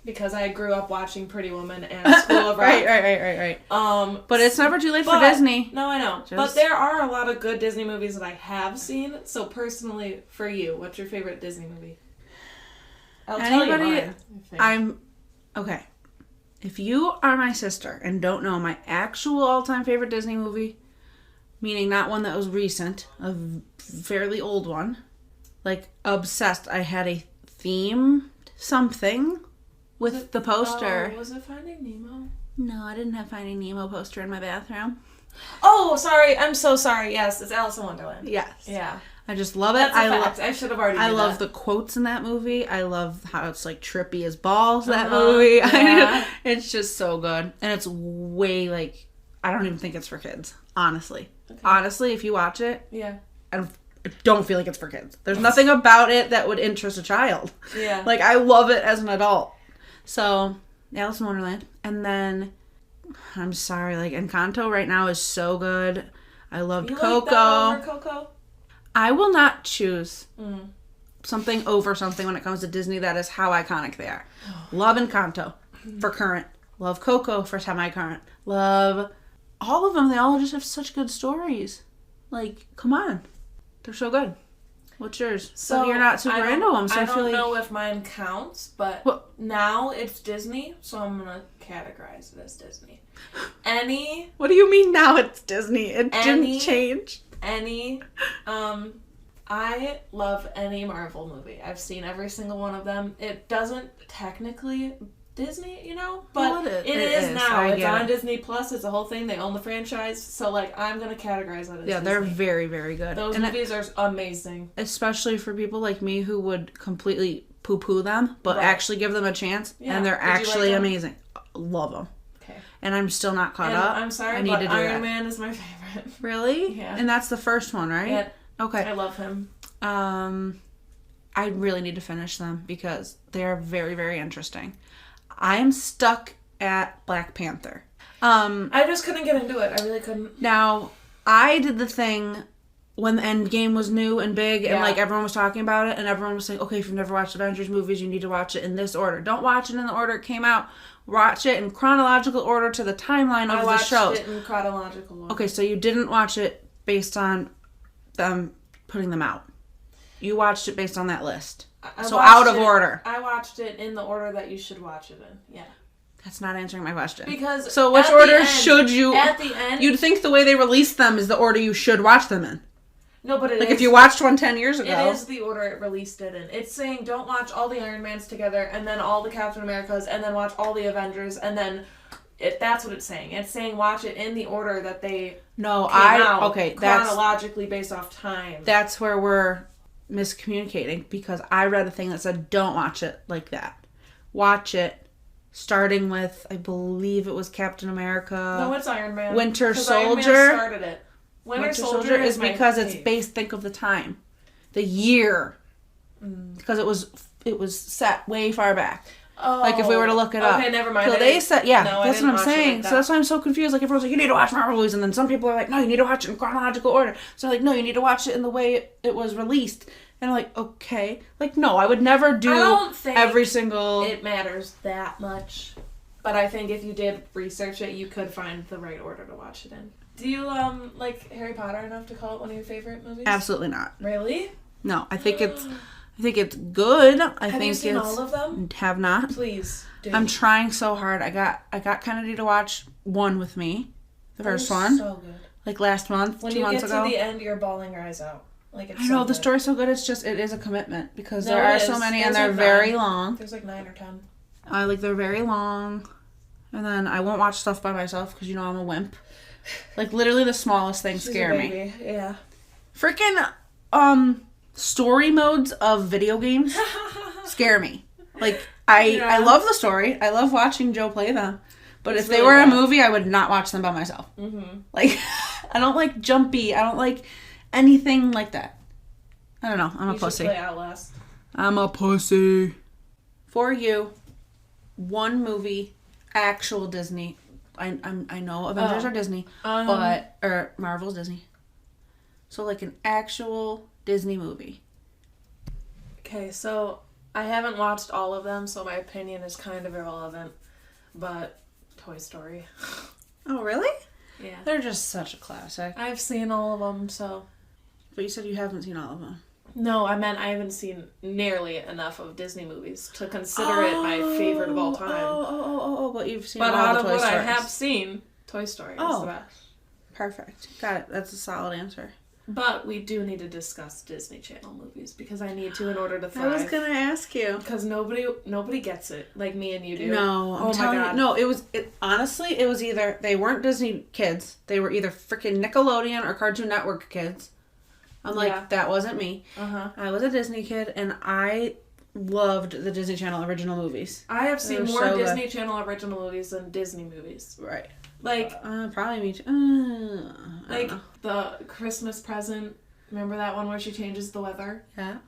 because I grew up watching Pretty Woman and School of Rock. Right. But it's never too late for But- Disney. No, I know. But there are a lot of good Disney movies that I have seen. So personally, for you, what's your favorite Disney movie? I'll tell you mine. Okay. If you are my sister and don't know my actual all-time favorite Disney movie, meaning not one that was recent, a fairly old one, like obsessed, I had a themed something with the poster. Was it Finding Nemo? No, I didn't have Finding Nemo poster in my bathroom. Oh, sorry. I'm so sorry. Yes, it's Alice in Wonderland. Yes. Yeah. I just love it. That's a fact. I should have already I knew love that. the quotes in that movie. I love how it's like trippy as balls, that Uh-huh. movie. Yeah. It's just so good. And it's way like, I don't even think it's for kids, honestly. Okay. Honestly, if you watch it, Yeah. I don't feel like it's for kids. There's nothing about it that would interest a child. Yeah. Like, I love it as an adult. So, Alice in Wonderland. And then, I'm sorry, like, Encanto right now is so good. I loved You Coco. like that over Coco? I will not choose something over something when it comes to Disney. That is how iconic they are. Love Encanto for current. Love Coco for semi-current. Love all of them. They all just have such good stories. Like, come on. They're so good. What's yours? So you're not super into them, so I feel don't like... know if mine counts, but What? now it's Disney, so I'm going to categorize it as Disney. Any, What do you mean now it's Disney? It didn't change. I love any Marvel movie. I've seen every single one of them. It doesn't technically Disney, you know, but Well, it it is now. I It's get on it. Disney Plus. It's a whole thing. They own the franchise, so like I'm gonna categorize that as Yeah, they're Disney. very, very good. Those And movies are amazing. especially for people like me who would completely poo-poo them, but Right. actually give them a chance, Yeah. and they're Did you like actually them? amazing. Love them. Okay. And I'm still not caught And up. I'm sorry, I need but to do Iron that. Man is my favorite. Really? Yeah. And that's the first one, right? Yeah. Okay. I love him. I really need to finish them because they are very, very interesting. I'm stuck at Black Panther. I just couldn't get into it. I really couldn't. Now, I did the thing when the Endgame was new and big and like everyone was talking about it and everyone was saying, okay, if you've never watched Avengers movies, you need to watch it in this order. Don't watch it in the order it came out. Watch it in chronological order to the timeline of the shows. I watched it in chronological order. Okay, so you didn't watch it based on them putting them out. You watched it based on that list. So out of order. I watched it in the order that you should watch it in. Yeah. That's not answering my question. Because so which order should you... At the end... You'd think the way they released them is the order you should watch them in. No, but if you watched one 10 years ago... It is the order it released it in. It's saying don't watch all the Iron Mans together and then all the Captain Americas and then watch all the Avengers and then... That's what it's saying. It's saying watch it in the order that they came out. Okay, chronologically based off time. That's where we're miscommunicating because I read a thing that said don't watch it like that. Watch it starting with, I believe it was Captain America. No, it's Iron Man. Winter Soldier. Iron Man started it. Winter Soldier is because it's based. Think of the time, the year, because it was set way far back. Oh, like if we were to look it up. Okay, never mind. So they said, that's what I'm saying. Like so that's why I'm so confused. Like everyone's like, you need to watch Marvel movies, and then some people are like, no, you need to watch it in chronological order. So like, no, you need to watch it in the way it was released. And I'm like, okay, like no, I would never do every single. It matters that much, but I think if you did research it, you could find the right order to watch it in. Do you like Harry Potter enough to call it one of your favorite movies? Absolutely not. Really? No, I think it's good. Have you seen all of them? Have not. Please do. I'm trying so hard. I got Kennedy to watch one with me, the first one. So good. Like last month, 2 months ago. When you get to the end, you're bawling your eyes out. Like it's I know the story's so good. It's just it is a commitment because there are so many and they're very long. There's like 9 or 10. They're very long, and then I won't watch stuff by myself because I'm a wimp. Like literally the smallest things scare me. Yeah. Freaking story modes of video games scare me. Like I love the story. I love watching Joe play them. But if they were a movie, I would not watch them by myself. Mm-hmm. Like I don't like jumpy. I don't like anything like that. I don't know. I'm a pussy. You should play Outlast. I'm a pussy. For you, one movie, actual Disney. I know Avengers are Disney, or Marvel's Disney. So like an actual Disney movie. Okay, so I haven't watched all of them, so my opinion is kind of irrelevant. But Toy Story. Oh really? Yeah. They're just such a classic. I've seen all of them, so. But you said you haven't seen all of them. No, I meant I haven't seen nearly enough of Disney movies to consider it my favorite of all time. But you've seen all the Toy Stories. But out of what I have seen, Toy Story is the best. Perfect. Got it. That's a solid answer. But we do need to discuss Disney Channel movies because I need to in order to thrive. I was going to ask you. Because nobody gets it like me and you do. No. I'm telling you. No, honestly, it was either they weren't Disney kids. They were either freaking Nickelodeon or Cartoon Network kids. I'm like, that wasn't me. Uh-huh. I was a Disney kid, and I loved the Disney Channel original movies. I have seen more Disney Channel original movies than Disney movies. Right. Like... probably me too. Like, the Christmas Present. Remember that one where she changes the weather? Yeah.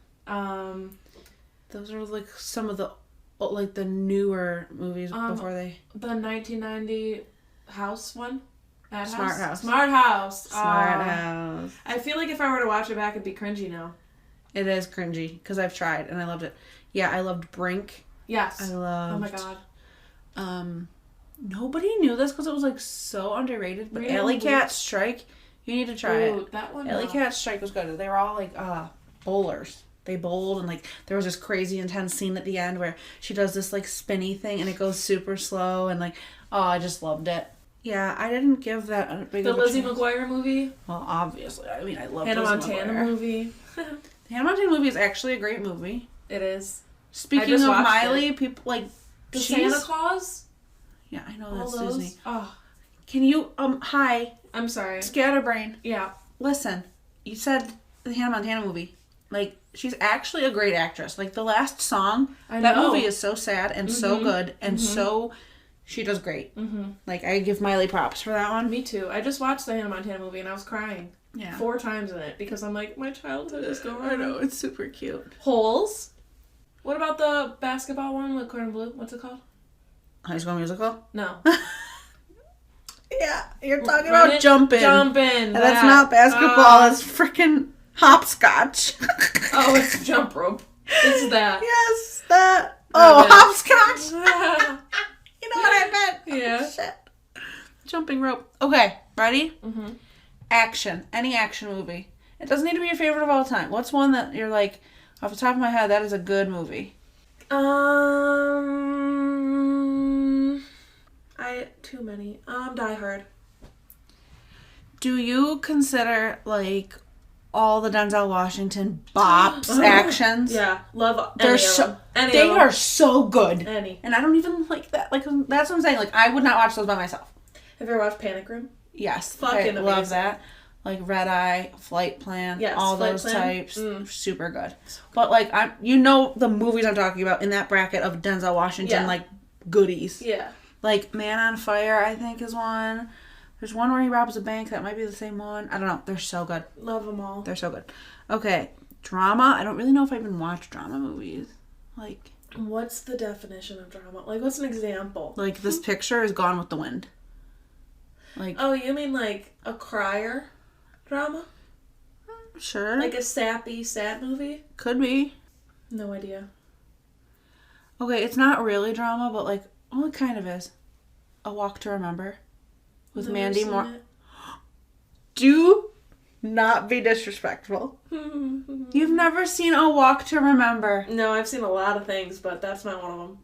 Those are, like, some of the, like, the newer movies before they... The 1990 House one? Smart House. I feel like if I were to watch it back, it'd be cringy now. It is cringy, because I've tried, and I loved it. Yeah, I loved Brink. Yes. I loved... Oh my god. Nobody knew this, because it was, like, so underrated, but Alley Cat Strike, you need to try it. That one. Alley Cat Strike was good. They were all, like, bowlers. They bowled, and, like, there was this crazy intense scene at the end where she does this, like, spinny thing, and it goes super slow, and, like, I just loved it. Yeah, I didn't give that a big... The Lizzie McGuire movie? Well, obviously. I mean, I love Hannah Montana movie. The Hannah Montana movie is actually a great movie. It is. Speaking of Miley, people, like... The Santa Claus? Yeah, I know that's Disney. Oh. Can you, hi. I'm sorry. Scatterbrain. Yeah. Listen, you said the Hannah Montana movie. Like, she's actually a great actress. Like, the last song, that movie is so sad and so good and so... She does great. Mm-hmm. Like, I give Miley props for that one. Me too. I just watched the Hannah Montana movie and I was crying. Yeah. 4 times in it because I'm like, my childhood is gone. I know, it's super cute. Holes. What about the basketball one with Gordon Blue? What's it called? High School Musical? No. Yeah, you're talking about jumping. Jumping. And that's not basketball, that's freaking hopscotch. Oh, it's jump rope. It's that. Yes, that. Oh, hopscotch. You know what I meant. Yeah. Shit. Jumping rope. Okay, ready? Mm-hmm. Action. Any action movie. It doesn't need to be your favorite of all time. What's one that you're like, off the top of my head, that is a good movie? Too many. Die Hard. Do you consider, like, all the Denzel Washington bops actions? Yeah, love They're they are so good. Any. And I don't even like that. Like, that's what I'm saying. Like, I would not watch those by myself. Have you ever watched Panic Room? Yes. Fucking I love amazing. that. Like Red Eye, Flight Plan, yes, all Flight those Plan. types. Super good. But, like, you know the movies I'm talking about in that bracket of Denzel Washington, like, goodies. Yeah. Like, Man on Fire, I think, is one. There's one where he robs a bank. That might be the same one. I don't know. They're so good. Love them all. They're so good. Okay. Drama. I don't really know if I even watch drama movies. Like... What's the definition of drama? Like, what's an example? Like, This Picture is Gone with the Wind. Like... Oh, you mean like a crier drama? Sure. Like a sappy, sad movie? Could be. No idea. Okay, it's not really drama, but, like... Well, it kind of is. A Walk to Remember. With Mandy Moore. Do not be disrespectful. You've never seen A Walk to Remember. No, I've seen a lot of things, but that's not one of them.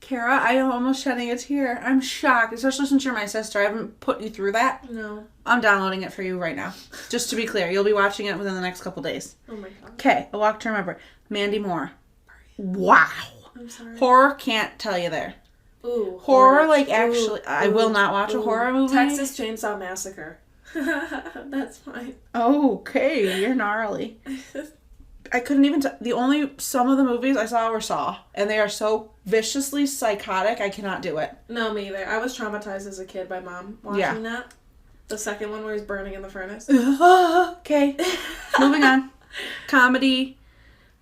Kara, I am almost shedding a tear. I'm shocked, especially since you're my sister. I haven't put you through that. No. I'm downloading it for you right now. Just to be clear, you'll be watching it within the next couple days. Oh my god. Okay, A Walk to Remember. Mandy Moore. Wow. I'm sorry. Horror can't tell you there. Ooh. Horror, like, actually, I will not watch a horror movie. Texas Chainsaw Massacre. That's fine. Okay, you're gnarly. I couldn't even some of the movies I saw were Saw, and they are so viciously psychotic, I cannot do it. No, me either. I was traumatized as a kid by mom watching that. The second one where he's burning in the furnace. Okay, moving on. Comedy.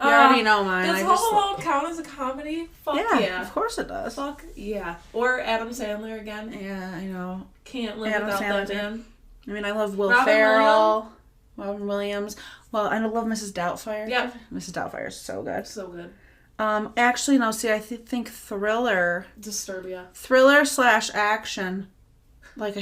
You already know mine. Does Home Alone count as a comedy? Fuck yeah. Of course it does. Fuck yeah. Or Adam Sandler again. Yeah, I know. Can't live Adam without Sandler. that man. I mean, I love Will Robin Ferrell. Robin Williams. Well, I love Mrs. Doubtfire. Yeah. Mrs. Doubtfire is so good. So good. Actually, no, see, I think thriller. Disturbia. Thriller / action. Like,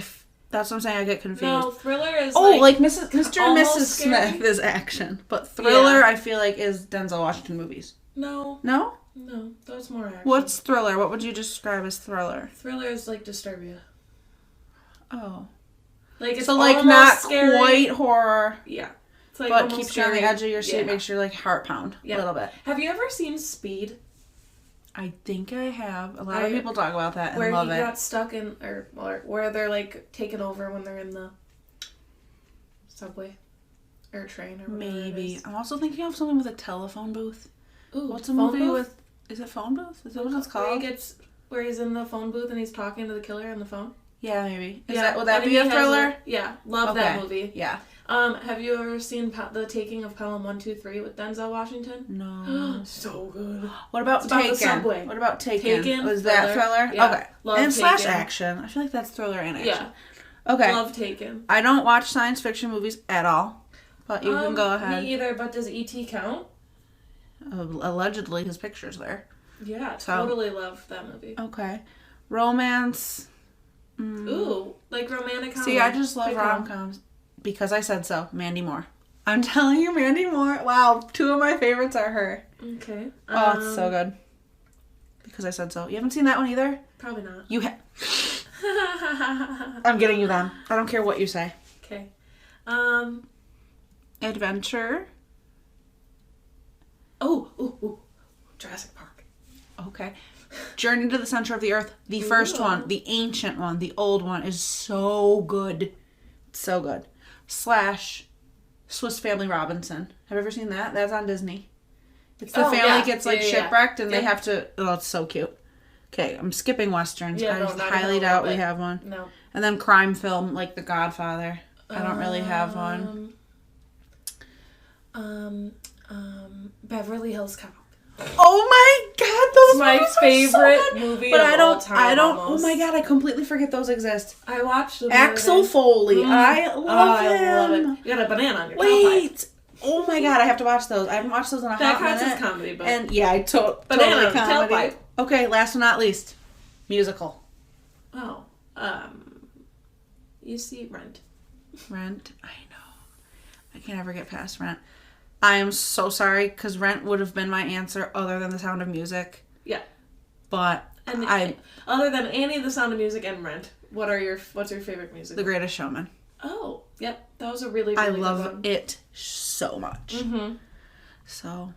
that's what I'm saying, I get confused. No, thriller is like Mr. and Mrs. scary. Smith is action. But thriller, I feel like, is Denzel Washington movies. No. No? No, that's more action. What's thriller? What would you describe as thriller? Thriller is like Disturbia. Oh. Like, it's so, like, almost not scary. quite horror. Yeah. It's like but almost keeps you on the scary. edge of your seat, Yeah. makes your, like, heart pound a little bit. Have you ever seen Speed? I think I have. A lot of people talk about that and where love he it. got stuck in, or where they're like taken over when they're in the subway or train or whatever. Maybe. I'm also thinking of something with a telephone booth. Ooh, what's a movie with? Is it Phone Booth? Is that what it's called? Where he's in the phone booth and he's talking to the killer on the phone. Yeah, maybe. Would Would that be a thriller? Love that movie. Yeah. Have you ever seen The Taking of Pelham 123 with Denzel Washington? No. So good. What about Taken? Subway. What about Taken? Taken, Was that thriller? Yeah. Okay. Love and Taken. / action. I feel like that's thriller and action. Yeah. Okay. Love Taken. I don't watch science fiction movies at all. But you can go ahead. Me either, but does E.T. count? Allegedly, his picture's there. Yeah, totally love that movie. Okay. Romance. Ooh, like romantic comedy. See, I just love rom-coms. Because I said so. Mandy Moore. I'm telling you, Mandy Moore. Wow, 2 of my favorites are her. Okay. Oh, it's so good. Because I said so. You haven't seen that one either? Probably not. You I'm getting you them. I don't care what you say. Okay. Adventure. Ooh. Jurassic Park. Okay. Journey to the Center of the Earth. The first one. The ancient one. The old one is so good. So good. / Swiss Family Robinson. Have you ever seen that? That's on Disney. It's the family gets shipwrecked and they have to... Oh, it's so cute. Okay, I'm skipping Westerns. I highly doubt we have one. No. And then crime film, like The Godfather. I don't really have one. Beverly Hills Cop. Oh my god, those my movies favorite are so good. movie But of I don't, all time. oh my god, I completely forget those exist. I watched them. Axel Foley. I love him. I love it. You got a banana on your Wait. Oh my god, I have to watch those. I haven't watched those in a hot minute. That counts as comedy, but... And yeah, totally comedy. Tailpipe. Okay, last but not least. Musical. Oh. You see Rent. Rent? I know. I can't ever get past Rent. I am so sorry, because Rent would have been my answer other than The Sound of Music. Yeah. But other than Annie, The Sound of Music, and Rent, what's your favorite music? The Greatest Showman. Oh, yep. That was a really, really good one. I love it so much. Mm-hmm. So,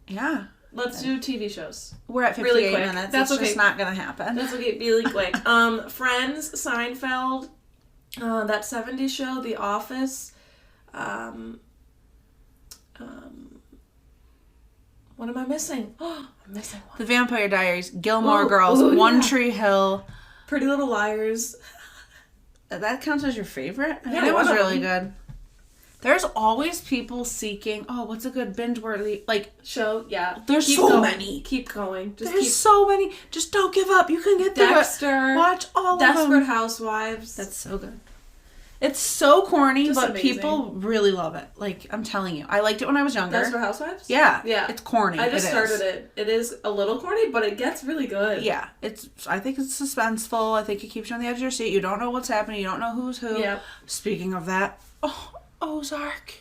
yeah. Let's do TV shows. We're at 58 really minutes. That's okay. Just not going to happen. That's okay. Really quick. Friends, Seinfeld, that 70s show, The Office, what am I missing? Oh, I'm missing one. The Vampire Diaries, Gilmore Girls, One Tree Hill. Pretty Little Liars. That counts as your favorite? Yeah, it was really good. There's always people seeking, what's a good binge-worthy, show? Yeah. There's so many. Keep going. So many. Just don't give up. You can get through Dexter. Watch all of them. Desperate Housewives. That's so good. It's so corny, but amazing. People really love it. I'm telling you. I liked it when I was younger. Desperate Housewives? Yeah. Yeah. It's corny. I just started it. It is a little corny, but it gets really good. Yeah. I think it's suspenseful. I think it keeps you on the edge of your seat. You don't know what's happening. You don't know who's who. Yeah. Speaking of that, Ozark.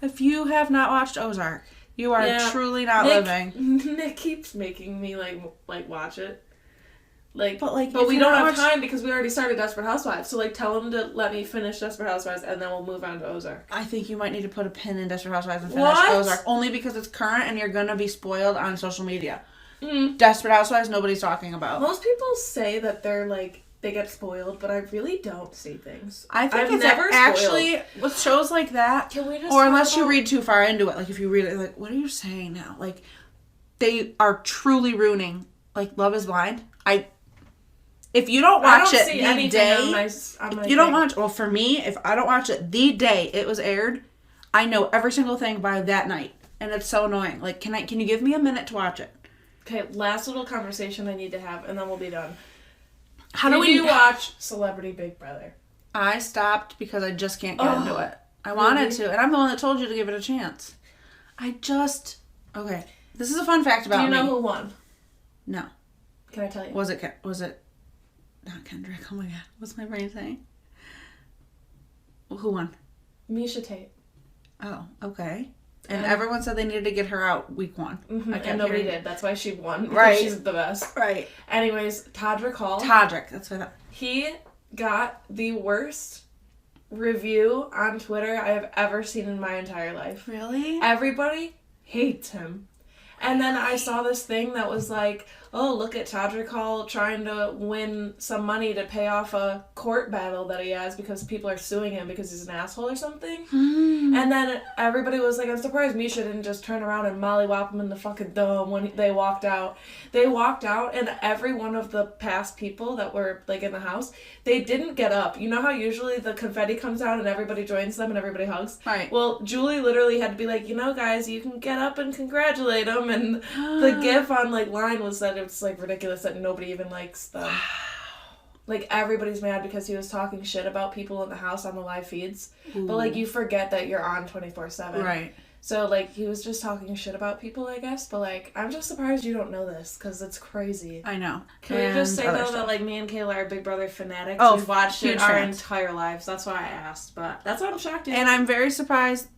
If you have not watched Ozark, you are truly not living. Nick keeps making me watch it. But we don't have time because we already started Desperate Housewives. So tell him to let me finish Desperate Housewives and then we'll move on to Ozark. I think you might need to put a pin in Desperate Housewives and finish Ozark. Only because it's current and you're gonna be spoiled on social media. Desperate Housewives, nobody's talking about. Most people say that they're they get spoiled, but I really don't see things. I think it's never actually with shows like that. Can we just or unless you read too far into it, if you read it, what are you saying now? They are truly ruining. Love is Blind. If you don't watch it the day, if you don't watch, for me, if I don't watch it the day it was aired, I know every single thing by that night, and it's so annoying. Can you give me a minute to watch it? Okay, last little conversation I need to have, and then we'll be done. Did you watch Celebrity Big Brother? I stopped because I just can't get into it. I wanted to, and I'm the one that told you to give it a chance. Okay. This is a fun fact about me. Do you know who won? No. Can I tell you? Was it not Kendrick? Oh my god. What's my brain saying? Who won? Misha Tate. Oh, okay. And everyone said they needed to get her out week 1. Mm-hmm. And nobody did. That's why she won. Right. She's the best. Right. Anyways, Todrick Hall. That's what I thought. He got the worst review on Twitter I have ever seen in my entire life. Really? Everybody hates him. And then I saw this thing that was look at Todrick Hall trying to win some money to pay off a court battle that he has because people are suing him because he's an asshole or something. And then everybody was I'm surprised Misha didn't just turn around and mollywop him in the fucking dome when they walked out. They walked out, and every one of the past people that were in the house, they didn't get up. You know how usually the confetti comes out and everybody joins them and everybody hugs? Right. Well, Julie literally had to be guys, you can get up and congratulate him. And the gif on line was that it's ridiculous that nobody even likes them. Everybody's mad because he was talking shit about people in the house on the live feeds. Ooh. But you forget that you're on 24/7. Right. So he was just talking shit about people, I guess. But I'm just surprised you don't know this because it's crazy. I know. Can we just say though that me and Kayla are Big Brother fanatics? Oh, we've watched it our entire lives. That's why I asked. But that's why I'm shocked. And I'm very surprised.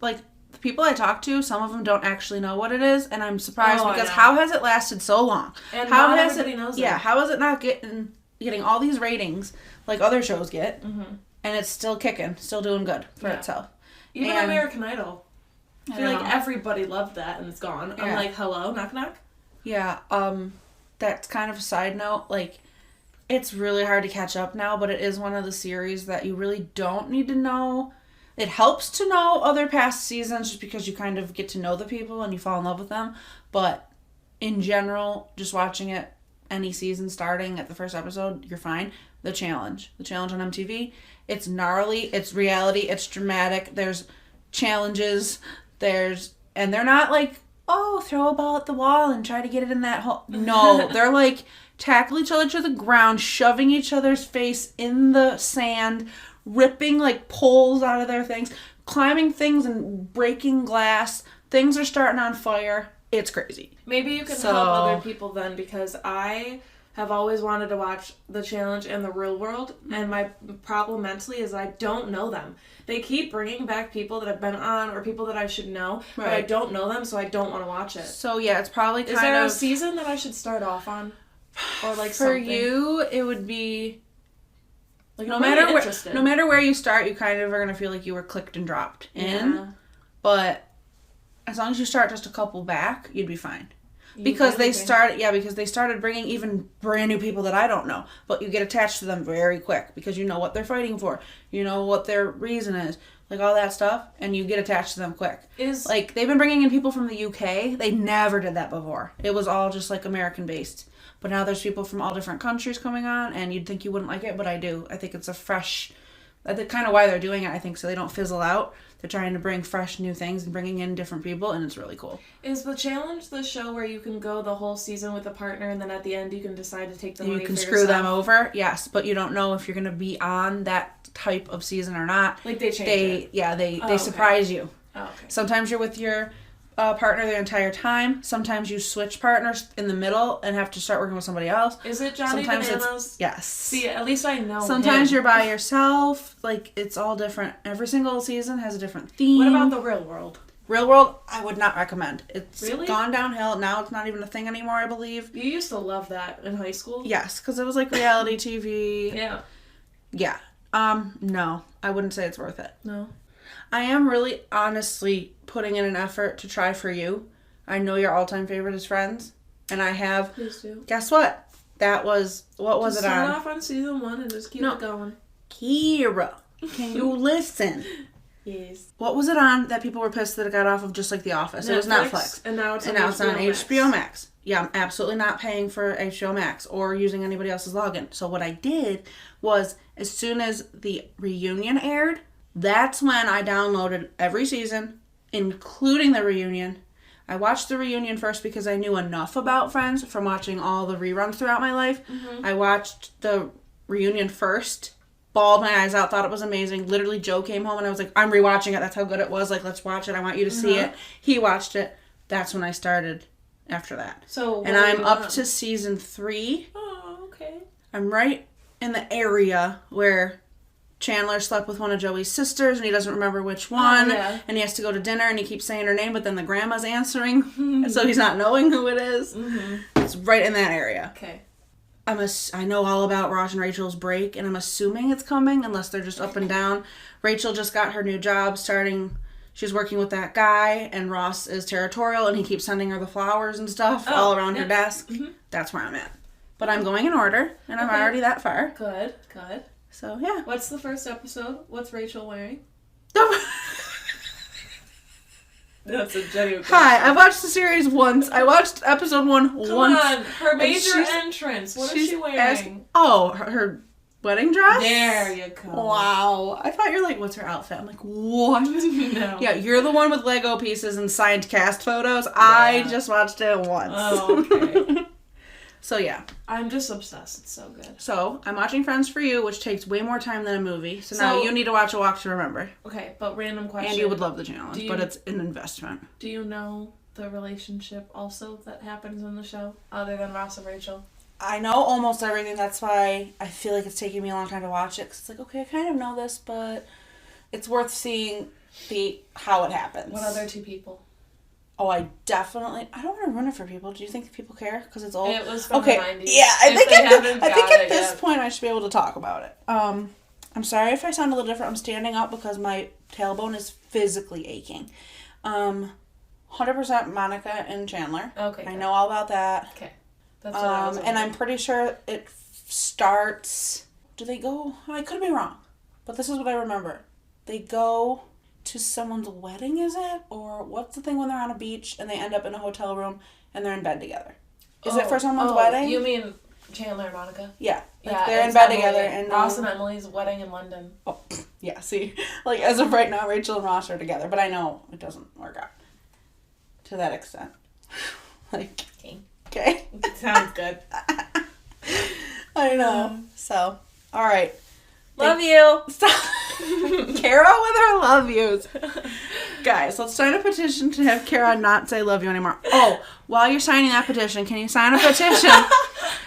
The people I talk to, some of them don't actually know what it is, and I'm surprised because how has it lasted so long? And how not has everybody knows it. Yeah, how is it not getting all these ratings like other shows get, and it's still kicking, still doing good for itself? Even American Idol. I feel everybody loved that, and it's gone. Yeah. I'm hello, knock knock. Yeah, that's kind of a side note. It's really hard to catch up now, but it is one of the series that you really don't need to know. It helps to know other past seasons just because you kind of get to know the people and you fall in love with them. But in general, just watching it, any season starting at the first episode, you're fine. The Challenge on MTV, it's gnarly, it's reality, it's dramatic. There's challenges, there's And they're not like, oh, throw a ball at the wall and try to get it in that hole. No, they're like, tackle each other to the ground, shoving each other's face in the sand, ripping like poles out of their things, climbing things and breaking glass. Things are starting on fire. It's crazy. Maybe you can help other people then, because I have always wanted to watch The Challenge and The Real World, and my problem mentally is I don't know them. They keep bringing back people that have been on or people that I should know, but I don't know them, so I don't want to watch it. So yeah, it's probably kind of... Is there a season that I should start off on? Or like for something? you, it would be... Like, no matter where you start, you kind of are going to feel like you were clicked and dropped in. Yeah. But as long as you start just a couple back, you'd be fine. Because they started bringing even brand new people that I don't know. But you get attached to them very quick because you know what they're fighting for. You know what their reason is. Like all that stuff. And you get attached to them quick. Like they've been bringing in people from the UK. They never did that before. It was all just like American based. But now there's people from all different countries coming on. And you'd think you wouldn't like it, but I do. I think it's a fresh... That's kind of why they're doing it, I think, so they don't fizzle out. They're trying to bring fresh new things and bringing in different people, and it's really cool. Is The Challenge the show where you can go the whole season with a partner, and then at the end you can decide to take the money You can screw them over, yes, but you don't know if you're going to be on that type of season or not. Like they change it? Yeah, they surprise you. Oh, okay. Sometimes you're with your partner the entire time. Sometimes you switch partners in the middle and have to start working with somebody else. Is it Johnny Bananas? Yes. See, at least I know Sometimes him. You're by yourself. Like, it's all different. Every single season has a different theme. What about The Real World? Real World, I would not recommend. It's really gone downhill. Now it's not even a thing anymore, I believe. You used to love that in high school? Yes, because it was like reality TV. Yeah. Yeah. No. I wouldn't say it's worth it. No. I am really honestly putting in an effort to try For You. I know your all-time favorite is Friends, and I have. Please do. Guess what? That was what was just it on? Start off on season 1 and just keep it going. Kira, can you listen? Yes. What was it on that people were pissed that it got off of just like The Office? Netflix, it was Netflix, and now it's on HBO Max. Yeah, I'm absolutely not paying for HBO Max or using anybody else's login. So what I did was, as soon as the reunion aired, that's when I downloaded every season, including the reunion. I watched the reunion first because I knew enough about Friends from watching all the reruns throughout my life. Mm-hmm. I watched the reunion first, bawled my eyes out, thought it was amazing. Literally, Joe came home and I was like, I'm rewatching it. That's how good it was. Like, let's watch it. I want you to see it. He watched it. That's when I started after that. And I'm up to season 3. Oh, okay. I'm right in the area where Chandler slept with one of Joey's sisters and he doesn't remember which one. And he has to go to dinner and he keeps saying her name, but then the grandma's answering. And so he's not knowing who it is. Mm-hmm. It's right in that area. Okay. I know all about Ross and Rachel's break, and I'm assuming it's coming unless they're just up and down. Rachel just got her new job starting. She's working with that guy, and Ross is territorial, and he keeps sending her the flowers and stuff all around her desk. Mm-hmm. That's where I'm at. But I'm going in order, and I'm already that far. Good. So, yeah. What's the first episode? What's Rachel wearing? That's a genuine question. Hi, I watched the series once. I watched episode 1 once. Come on, her major entrance. What is she wearing? Her wedding dress? There you go. Wow. I thought you're like, what's her outfit? I'm like, what? No. Yeah, you're the one with Lego pieces and signed cast photos. Yeah. I just watched it once. Oh, okay. So, yeah. I'm just obsessed. It's so good. So, I'm watching Friends for You, which takes way more time than a movie. So now you need to watch A Walk to Remember. Okay, but random question. And you would love the challenge, but it's an investment. Do you know the relationship also that happens in the show, other than Ross and Rachel? I know almost everything. That's why I feel like it's taking me a long time to watch it. Because it's like, okay, I kind of know this, but it's worth seeing how it happens. What other 2 people? Oh, I don't want to ruin it for people. Do you think people care? Because it's old. It was from the 90s. Yeah, I think at this point I should be able to talk about it. I'm sorry if I sound a little different. I'm standing up because my tailbone is physically aching. 100% Monica and Chandler. Okay. I know all about that. Okay. That's what I was and I'm pretty sure it starts... Do they go... I could be wrong. But this is what I remember. They go to someone's wedding, is it? Or what's the thing when they're on a beach and they end up in a hotel room and they're in bed together? Is it for someone's wedding? You mean Chandler and Monica? Yeah. They're in bed together. And Ross and Emily's wedding in London. Oh, yeah, see? Like, as of right now, Rachel and Ross are together. But I know it doesn't work out. to that extent. Like, okay. Sounds good. I know. So, all right. Love you. Stop. Kara with her love yous. Guys, let's sign a petition to have Kara not say love you anymore. Oh, while you're signing that petition, can you sign a petition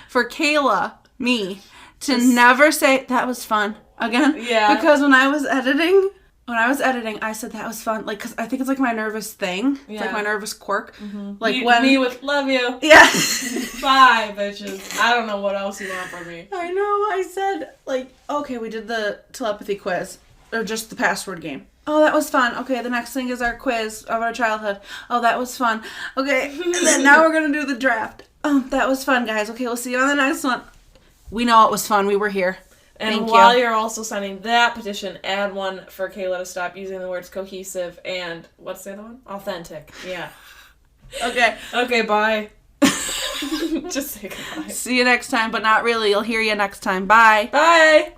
for Kayla, me, to never say that was fun again? Yeah. Because when I was editing, I said that was fun. Like, because I think it's like my nervous thing. It's like my nervous quirk. Mm-hmm. Like me with love you. Yeah. Bye, bitches. I don't know what else you want from me. I know. I said, like, okay, we did the telepathy quiz. Or just the password game. Oh, that was fun. Okay, the next thing is our quiz of our childhood. Oh, that was fun. Okay, and then now we're going to do the draft. Oh, that was fun, guys. Okay, we'll see you on the next one. We know it was fun. We were here. And while you're also signing that petition, add one for Kayla to stop using the words cohesive and, what's the other one? Authentic. Yeah. Okay. Okay, bye. Just say goodbye. See you next time, but not really. You'll hear you next time. Bye. Bye.